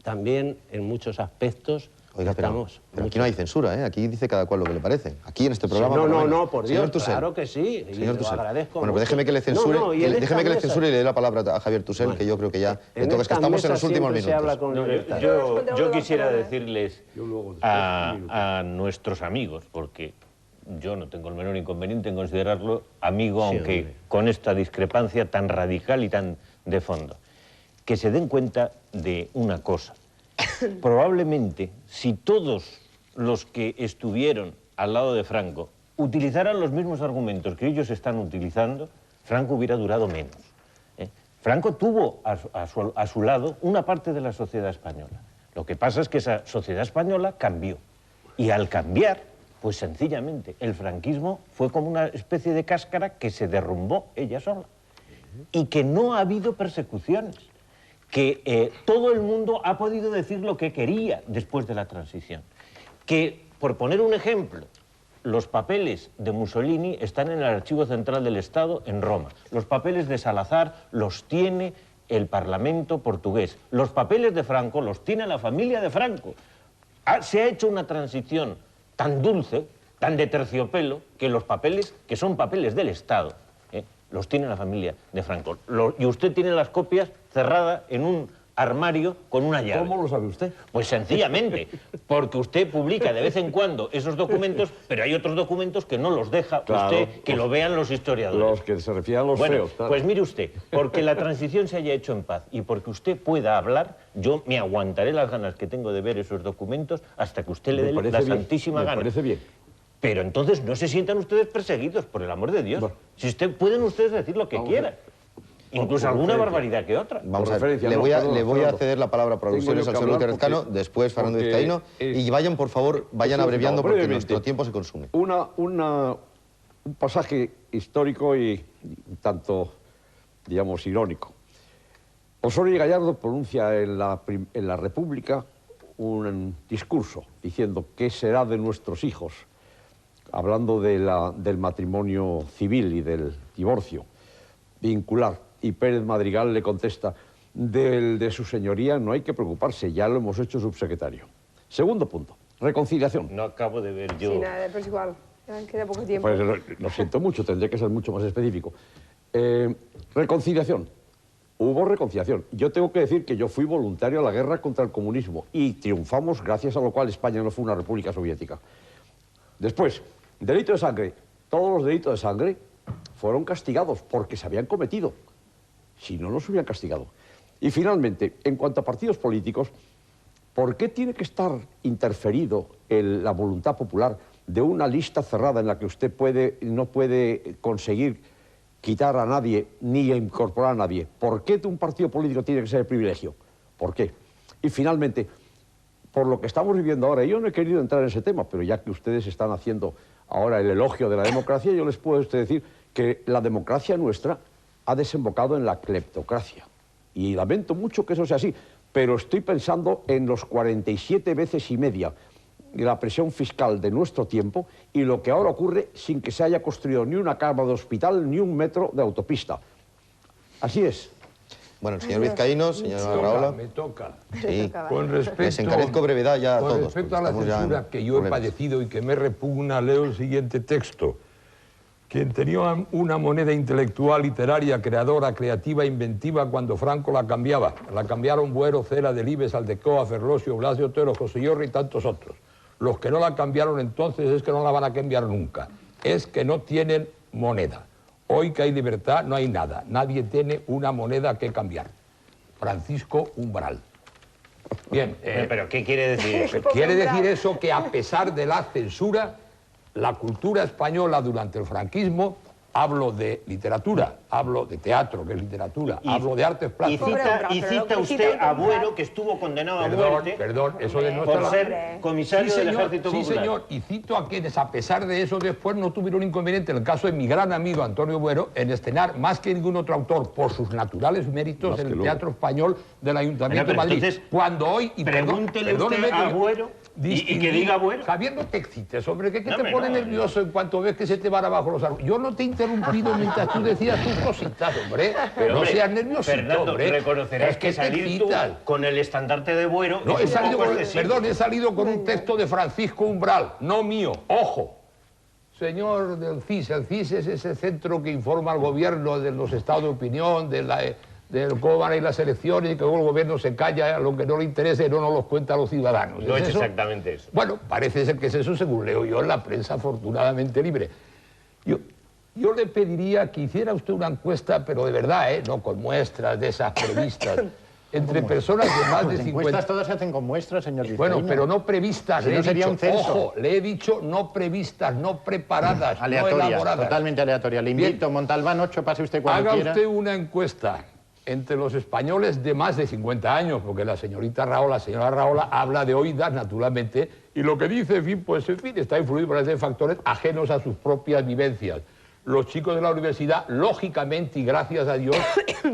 también en muchos aspectos estamos... Pero aquí no hay censura, ¿eh? Aquí dice cada cual lo que le parece. Aquí en este programa... Sí, no, por Dios, claro que sí. Señor y lo agradezco bueno, pues mucho. déjeme que le censure, déjeme que le censure y le dé la palabra a Javier Tusell, Bueno, que yo creo que ya le toca, es que estamos en los últimos minutos. Yo quisiera decirles a nuestros amigos, porque yo no tengo el menor inconveniente en considerarlo amigo, aunque con esta discrepancia tan radical y tan de fondo, que se den cuenta de una cosa. Probablemente, si todos los que estuvieron al lado de Franco utilizaran los mismos argumentos que ellos están utilizando, Franco hubiera durado menos. Franco tuvo a su lado una parte de la sociedad española. Lo que pasa es que esa sociedad española cambió. Y al cambiar, pues sencillamente, el franquismo fue como una especie de cáscara que se derrumbó ella sola. Y que no ha habido persecuciones. Que todo el mundo ha podido decir lo que quería después de la transición. Que, por poner un ejemplo, los papeles de Mussolini están en el Archivo Central del Estado en Roma. Los papeles de Salazar los tiene el Parlamento portugués. Los papeles de Franco los tiene la familia de Franco. Se ha hecho una transición tan dulce, tan de terciopelo, que los papeles, que son papeles del Estado, los tiene la familia de Franco. Y usted tiene las copias cerradas en un armario con una llave. ¿Cómo lo sabe usted? Pues sencillamente, porque usted publica de vez en cuando esos documentos, pero hay otros documentos que no los deja usted que lo vean los historiadores. Los que se refieren a los feos. Claro. Pues mire usted, porque la transición se haya hecho en paz y porque usted pueda hablar, yo me aguantaré las ganas que tengo de ver esos documentos hasta que usted le dé la santísima gana. Me parece bien. Pero entonces no se sientan ustedes perseguidos, por el amor de Dios. Bueno. Si pueden ustedes decir lo que quieran. Incluso alguna barbaridad que otra. Vamos a ver, le voy a ceder la palabra por alusiones al señor Lezcano, después Fernando Vizcaíno, y vayan, por favor, vayan abreviando porque nuestro tiempo se consume. Un pasaje histórico y tanto, digamos, irónico. Osorio y Gallardo pronuncia en la República un discurso diciendo qué será de nuestros hijos, hablando del matrimonio civil y del divorcio vincular. Y Pérez Madrigal le contesta, de su señoría no hay que preocuparse, ya lo hemos hecho subsecretario. Segundo punto, reconciliación. No acabo de ver yo... Sí, nada, pero es igual, queda poco tiempo. Pues lo siento mucho, tendré que ser mucho más específico. Reconciliación. Hubo reconciliación. Yo tengo que decir que yo fui voluntario a la guerra contra el comunismo y triunfamos, gracias a lo cual España no fue una república soviética. Después, delito de sangre. Todos los delitos de sangre fueron castigados porque se habían cometido. Si no, no se hubieran castigado. Y finalmente, en cuanto a partidos políticos, ¿por qué tiene que estar interferido la voluntad popular de una lista cerrada en la que usted no puede conseguir quitar a nadie ni incorporar a nadie? ¿Por qué un partido político tiene que ser el privilegio? ¿Por qué? Y finalmente, por lo que estamos viviendo ahora, yo no he querido entrar en ese tema, pero ya que ustedes están haciendo ahora el elogio de la democracia, yo les puedo decir que la democracia nuestra ha desembocado en la cleptocracia. Y lamento mucho que eso sea así, pero estoy pensando en los 47 veces y media de la presión fiscal de nuestro tiempo y lo que ahora ocurre sin que se haya construido ni una cama de hospital ni un metro de autopista. Así es. Bueno, señor Vizcaíno, señor Raola. Me toca. Sí. Con respecto, les encarezco brevedad ya a todos. Con respecto a la censura que yo he padecido y que me repugna, leo el siguiente texto. Quien tenía una moneda intelectual, literaria, creadora, creativa, inventiva, cuando Franco la cambiaba. La cambiaron Buero, Cela, Delibes, Aldecoa, Ferlosio, Blasio Otero, José Yorri y tantos otros. Los que no la cambiaron entonces es que no la van a cambiar nunca. Es que no tienen moneda. Hoy que hay libertad no hay nada. Nadie tiene una moneda que cambiar. Francisco Umbral. Bien. ¿Pero qué quiere decir eso? Quiere decir eso que a pesar de la censura, la cultura española durante el franquismo, hablo de literatura, hablo de teatro, que es literatura, hablo de artes plásticas. Y cita usted a Buero, que estuvo condenado a muerte. Perdón, eso demuestra por ser comisario del Ejército Popular. Sí, señor, y cito a quienes, a pesar de eso, después no tuvieron inconveniente, en el caso de mi gran amigo Antonio Buero, en estrenar más que ningún otro autor, por sus naturales méritos, en el teatro español del Ayuntamiento de Madrid. Entonces, cuando hoy... Pregúntele usted a Buero y que diga Buero. Javier, no te excites, hombre, que te pone nervioso en cuanto ves que se te van abajo los árboles. Yo no te he interrumpido mientras tú decías tus cositas, hombre. Pero no seas nervioso, Fernando, hombre. Reconocerás que salir tú con el estandarte de Buero... No, he salido con un texto de Francisco Umbral, no mío. Ojo. Señor del CIS, el CIS es ese centro que informa al gobierno de los estados de opinión, de cómo van a ir las elecciones y que luego el gobierno se calla a lo que no le interese y no nos los cuenta a los ciudadanos. No es exactamente eso. Bueno, parece ser que es eso según leo yo en la prensa afortunadamente libre. Yo le pediría que hiciera usted una encuesta, pero de verdad, no con muestras de esas previstas, entre personas de más de 50... Las encuestas todas se hacen con muestras, señor Vizcaíno. Bueno, pero no previstas, Si no sería un censo. Ojo, le he dicho no previstas, no preparadas, Aleatorias, no elaboradas. totalmente aleatoria. Le invito, Montalbán 8, pase usted cuando quiera. Haga usted una encuesta entre los españoles de más de 50 años, porque la señora Rahola habla de oídas, naturalmente, y lo que dice, en fin, está influido por esos factores ajenos a sus propias vivencias. Los chicos de la universidad, lógicamente y gracias a Dios,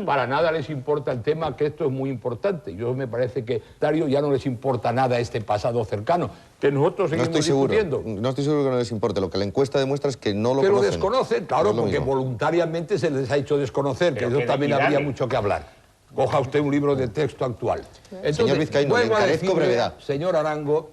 para nada les importa el tema, que esto es muy importante. Yo me parece que, Dario, ya no les importa nada este pasado cercano, que nosotros seguimos discutiendo. No estoy seguro que no les importe. Lo que la encuesta demuestra es que no lo conocen. Que lo desconocen, claro, no porque voluntariamente se les ha hecho desconocer, que eso también habría mucho que hablar. Coja usted un libro de texto actual. Entonces, señor Vizcaíno, le encarezco brevedad. Señor Arango,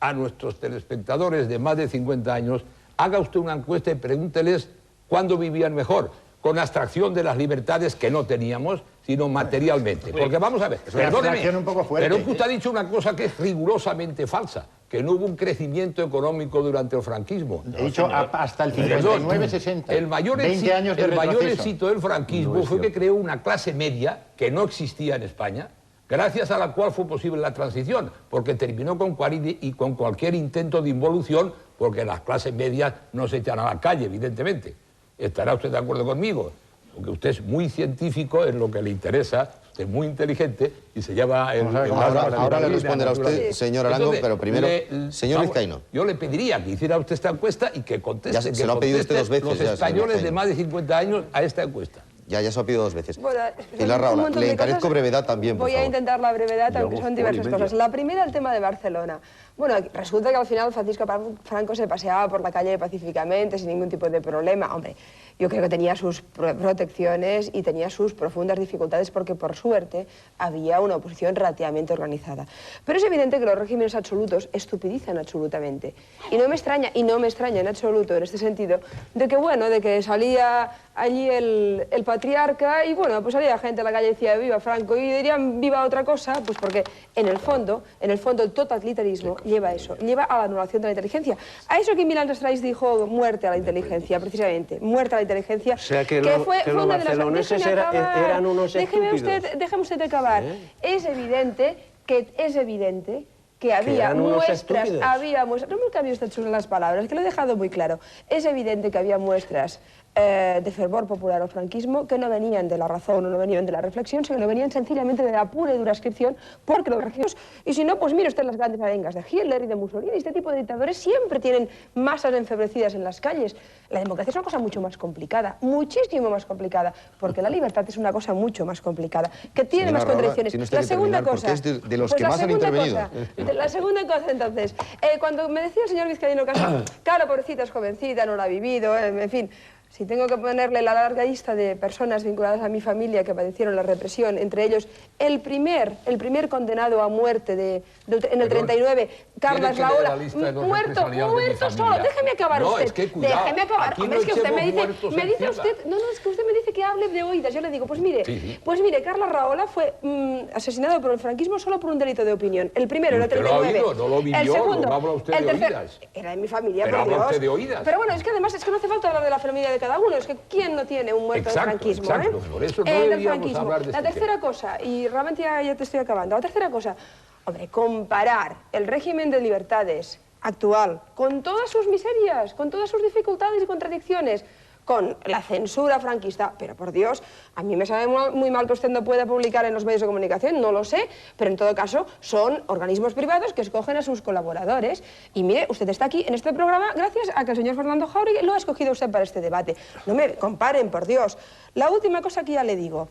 a nuestros telespectadores de más de 50 años, haga usted una encuesta y pregúnteles cuándo vivían mejor, con abstracción de las libertades que no teníamos, sino materialmente. Porque vamos a ver, perdóneme, un poco fuerte, pero usted ha dicho una cosa que es rigurosamente falsa, que no hubo un crecimiento económico durante el franquismo. He dicho hasta el 59-60. El mayor éxito del franquismo fue que creó una clase media que no existía en España, gracias a la cual fue posible la transición, porque terminó con cualquier intento de involución, porque las clases medias no se echan a la calle, evidentemente. ¿Estará usted de acuerdo conmigo? Porque usted es muy científico en lo que le interesa, usted es muy inteligente y se lleva... Ahora le responderá usted, señor Arango, pero primero, señor Vizcaíno. Yo le pediría que hiciera usted esta encuesta y que conteste, se lo ha pedido usted 2 veces los españoles de más de 50 años a esta encuesta. Ya se lo ha pedido 2 veces. Bueno, Pilar Rahola, le encarezco brevedad también, por favor. Voy a intentar la brevedad, aunque son diversas cosas. La primera, el tema de Barcelona. Bueno, resulta que al final Francisco Franco se paseaba por la calle pacíficamente, sin ningún tipo de problema. Hombre, yo creo que tenía sus protecciones y tenía sus profundas dificultades porque, por suerte, había una oposición relativamente organizada. Pero es evidente que los regímenes absolutos estupidizan absolutamente. Y no me extraña en absoluto, en este sentido, de que salía allí el patriarca y, bueno, pues salía gente a la calle y decía viva Franco y dirían viva otra cosa, pues porque en el fondo el totalitarismo lleva a eso, lleva a la anulación de la inteligencia. A eso que Milán Rastrais dijo muerte a la inteligencia, precisamente, muerte a la inteligencia, o sea que fue los una de las... barceloneses eran unos estúpidos. Déjeme usted acabar. Es evidente que había muestras, no me cambie usted sobre las palabras, que lo he dejado muy claro. Es evidente que había muestras de fervor popular o franquismo que no venían de la razón o no venían de la reflexión, sino que venían sencillamente de la pura y dura descripción, porque los regios, y si no, pues mire usted las grandes arengas de Hitler y de Mussolini, este tipo de dictadores siempre tienen masas enfebrecidas en las calles. La democracia es una cosa mucho más complicada, muchísimo más complicada, porque la libertad es una cosa mucho más complicada, que tiene más contradicciones. La segunda cosa... Es de los que más han intervenido. La segunda cosa, entonces, cuando me decía el señor Vizcaíno, claro, pobrecita, es jovencita, no la ha vivido, en fin... Si tengo que ponerle la larga lista de personas vinculadas a mi familia que padecieron la represión, entre ellos el primer condenado a muerte en el 39, Carles Rahola, muerto solo. Déjeme acabar usted. Es que cuidado, déjeme acabar. Es que usted me dice que hable de oídas. Yo le digo, pues mire, Carles Rahola fue asesinado por el franquismo solo por un delito de opinión. El primero en el 39. No lo vivió, el segundo, no habla usted de oídas. Era de mi familia, pero por Dios. Usted de oídas. Pero bueno, es que además no hace falta hablar de la familia de cada uno, es que ¿quién no tiene un muerto del franquismo? Exacto, por eso no deberíamos hablar de La tercera cosa, y realmente ya te estoy acabando, la tercera cosa, hombre, comparar el régimen de libertades actual con todas sus miserias, con todas sus dificultades y contradicciones, con la censura franquista, pero por Dios, a mí me sabe muy mal que usted no pueda publicar en los medios de comunicación, no lo sé, pero en todo caso son organismos privados que escogen a sus colaboradores. Y mire, usted está aquí en este programa gracias a que el señor Fernando Jáuregui lo ha escogido usted para este debate. No me comparen, por Dios. La última cosa que ya le digo,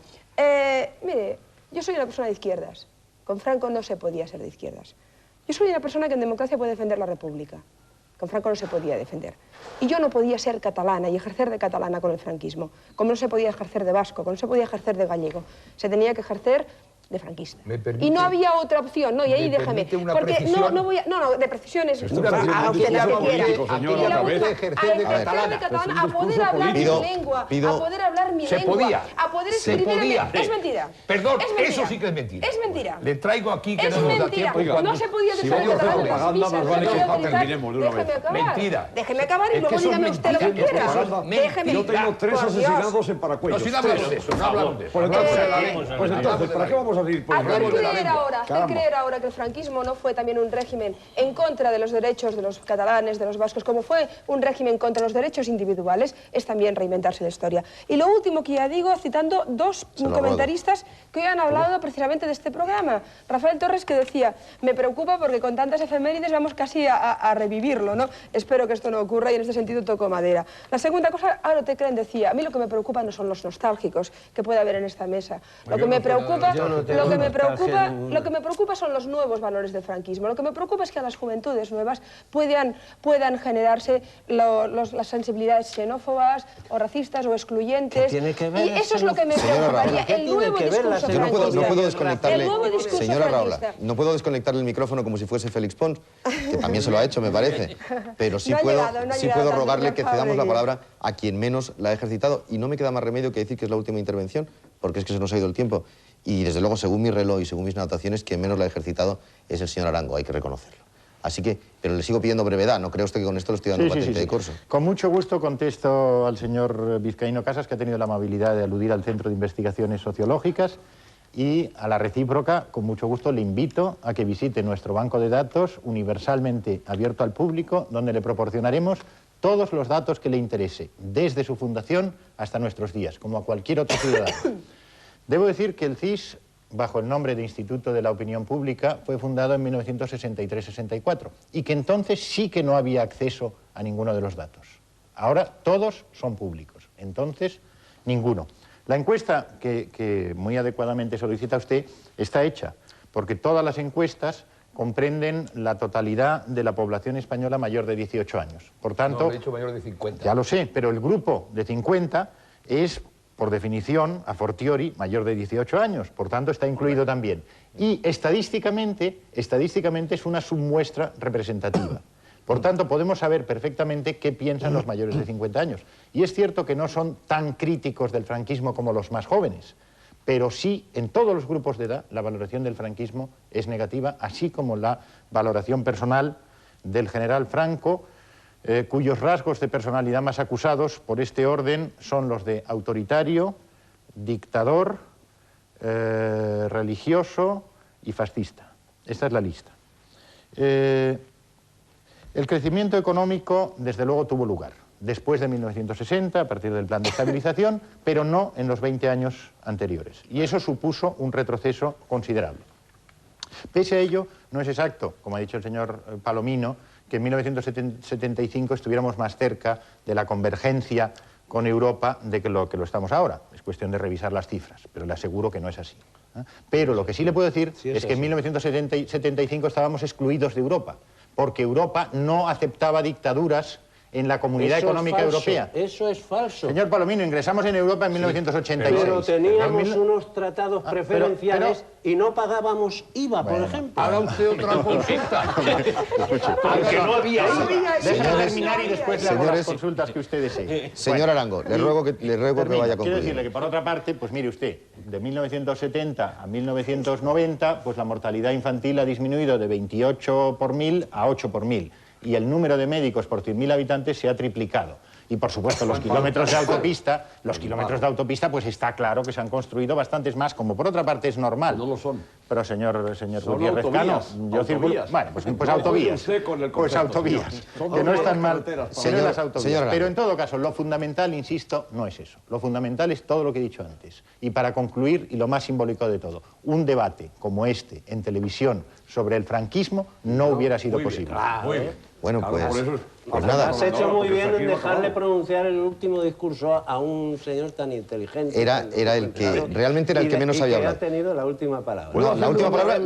mire, yo soy una persona de izquierdas. Con Franco no se podía ser de izquierdas. Yo soy una persona que en democracia puede defender la República. Con Franco no se podía defender. Y yo no podía ser catalana y ejercer de catalana con el franquismo, como no se podía ejercer de vasco, como no se podía ejercer de gallego. Se tenía que ejercer de franquista. Y no había otra opción, no, y ahí déjame. Porque no voy a... No, de precisiones... A usted las que quiera. A ejercer de catalana, a poder hablar mi lengua, a poder hablar mi lengua, a poder escribir... Es mentira. Perdón, eso sí que es mentira. Es mentira. Le traigo aquí que no nos da tiempo. No se podía decir catalana. Mentira. Déjeme acabar y luego dígame usted lo que quiera. Déjeme. Yo tengo 3 asesinados en Paracuellos. No hablamos de eso, no hablamos de eso. Pues entonces, ¿para qué vamos a seguir por Hacer creer ahora que el franquismo no fue también un régimen en contra de los derechos de los catalanes, de los vascos, como fue un régimen contra los derechos individuales, es también reinventarse la historia. Y lo último que ya digo, citando dos comentaristas que hoy han hablado precisamente de este programa. Rafael Torres, que decía, me preocupa porque con tantas efemérides vamos casi a revivirlo, ¿no? Espero que esto no ocurra y en este sentido toco madera. La segunda cosa, Aro Teclen decía, a mí lo que me preocupa no son los nostálgicos que puede haber en esta mesa. Lo que me preocupa son los nuevos valores del franquismo. Lo que me preocupa es que a las juventudes nuevas puedan generarse las sensibilidades xenófobas o racistas o excluyentes. Y eso es lo que me preocuparía, el nuevo discurso franquista. No puedo desconectarle, señora Rahola, no puedo desconectarle el micrófono como si fuese Félix Pons, que también se lo ha hecho, me parece, pero sí puedo rogarle que cedamos la palabra a quien menos la ha ejercitado, y no me queda más remedio que decir que es la última intervención, porque es que se nos ha ido el tiempo, y desde luego, según mi reloj y según mis anotaciones, quien menos la ha ejercitado es el señor Arango, hay que reconocerlo. Así que, pero le sigo pidiendo brevedad, ¿no cree usted que con esto le estoy dando patente de corso? Con mucho gusto contesto al señor Vizcaíno Casas, que ha tenido la amabilidad de aludir al Centro de Investigaciones Sociológicas, y a la recíproca, con mucho gusto, le invito a que visite nuestro banco de datos universalmente abierto al público, donde le proporcionaremos todos los datos que le interese, desde su fundación hasta nuestros días, como a cualquier otro ciudadano. Debo decir que el CIS, bajo el nombre de Instituto de la Opinión Pública, fue fundado en 1963-64 y que entonces sí que no había acceso a ninguno de los datos. Ahora todos son públicos, entonces ninguno. La encuesta que muy adecuadamente solicita usted está hecha, porque todas las encuestas comprenden la totalidad de la población española mayor de 18 años. Por tanto, no, he dicho mayor de 50. Ya lo sé, pero el grupo de 50 es, por definición, a fortiori, mayor de 18 años. Por tanto, está incluido también. Y estadísticamente es una submuestra representativa. Por tanto, podemos saber perfectamente qué piensan los mayores de 50 años. Y es cierto que no son tan críticos del franquismo como los más jóvenes, pero sí, en todos los grupos de edad, la valoración del franquismo es negativa, así como la valoración personal del general Franco, cuyos rasgos de personalidad más acusados por este orden son los de autoritario, dictador, religioso y fascista. Esta es la lista. El crecimiento económico, desde luego, tuvo lugar después de 1960, a partir del plan de estabilización, pero no en los 20 años anteriores. Y eso supuso un retroceso considerable. Pese a ello, no es exacto, como ha dicho el señor Palomino, que en 1975 estuviéramos más cerca de la convergencia con Europa de que lo estamos ahora. Es cuestión de revisar las cifras, pero le aseguro que no es así. Pero lo que sí le puedo decir es que en 1975 estábamos excluidos de Europa, porque Europa no aceptaba dictaduras en la Comunidad Económica Europea. Eso es falso. Señor Palomino, ingresamos en Europa en 1986. Pero teníamos unos tratados preferenciales y no pagábamos IVA, por ejemplo. Haga usted otra consulta. Aunque no había IVA. Déjeme terminar y después le hago las consultas que usted desee. Señor Arango, le ruego que vaya concluyendo. Quiero decirle que, por otra parte, pues mire usted, de 1970 a 1990, pues la mortalidad infantil ha disminuido de 28 por 1000 a 8 por 1000. Y el número de médicos por 100.000 habitantes se ha triplicado. Y, por supuesto, los kilómetros de autopista, pues está claro que se han construido bastantes más, como por otra parte es normal. No lo son. Pero, señor Gutiérrez Cano, yo circulo... Bueno, pues autovías. Pues autovías, que no están mal, pero las autovías. Pero, en todo caso, lo fundamental, insisto, no es eso. Lo fundamental es todo lo que he dicho antes. Y para concluir, y lo más simbólico de todo, un debate como este en televisión sobre el franquismo no hubiera sido posible. Muy bien. Bueno, pues nada. Has hecho muy bien en dejarle pronunciar el último discurso a un señor tan inteligente. Era el que, realmente era el que menos había hablado. Ha tenido la última palabra. Bueno, la última palabra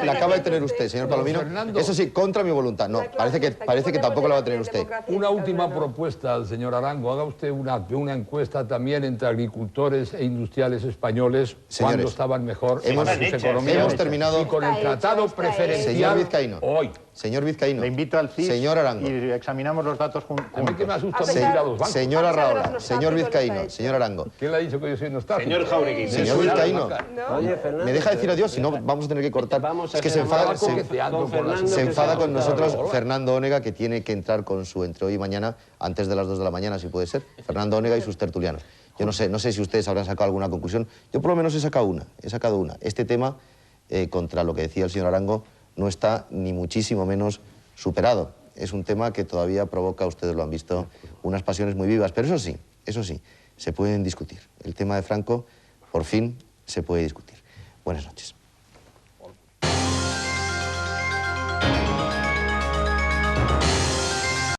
la acaba de tener usted, señor Palomino. Eso sí, contra mi voluntad. No, parece que tampoco la va a tener usted. Una última propuesta al señor Arango. Haga usted una encuesta también entre agricultores e industriales españoles cuando estaban mejor en sus economías. Hemos terminado. Y con el tratado preferencial señor Vizcaíno. Hoy. Señor Vizcaíno. Le invito al CIS señor Arango. Y examinamos los datos juntos. A mí que me asusta mucho ir a los bancos. Señora Rahola, señor Vizcaíno, señor Arango. ¿Quién le ha dicho que yo soy nostálgico? Señor Jauregui. Señor Vizcaíno. ¿Me deja decir adiós? Si no, vamos a tener que cortar. Es que se enfada con nosotros Fernando Onega, que tiene que entrar con su entre hoy y mañana, antes de las 2 de la mañana, si puede ser. Fernando Onega y sus tertulianos. Yo no sé si ustedes habrán sacado alguna conclusión. Yo por lo menos he sacado una. Este tema, contra lo que decía el señor Arango, no está ni muchísimo menos superado. Es un tema que todavía provoca, ustedes lo han visto, unas pasiones muy vivas. Pero eso sí, se pueden discutir. El tema de Franco, por fin, se puede discutir. Buenas noches.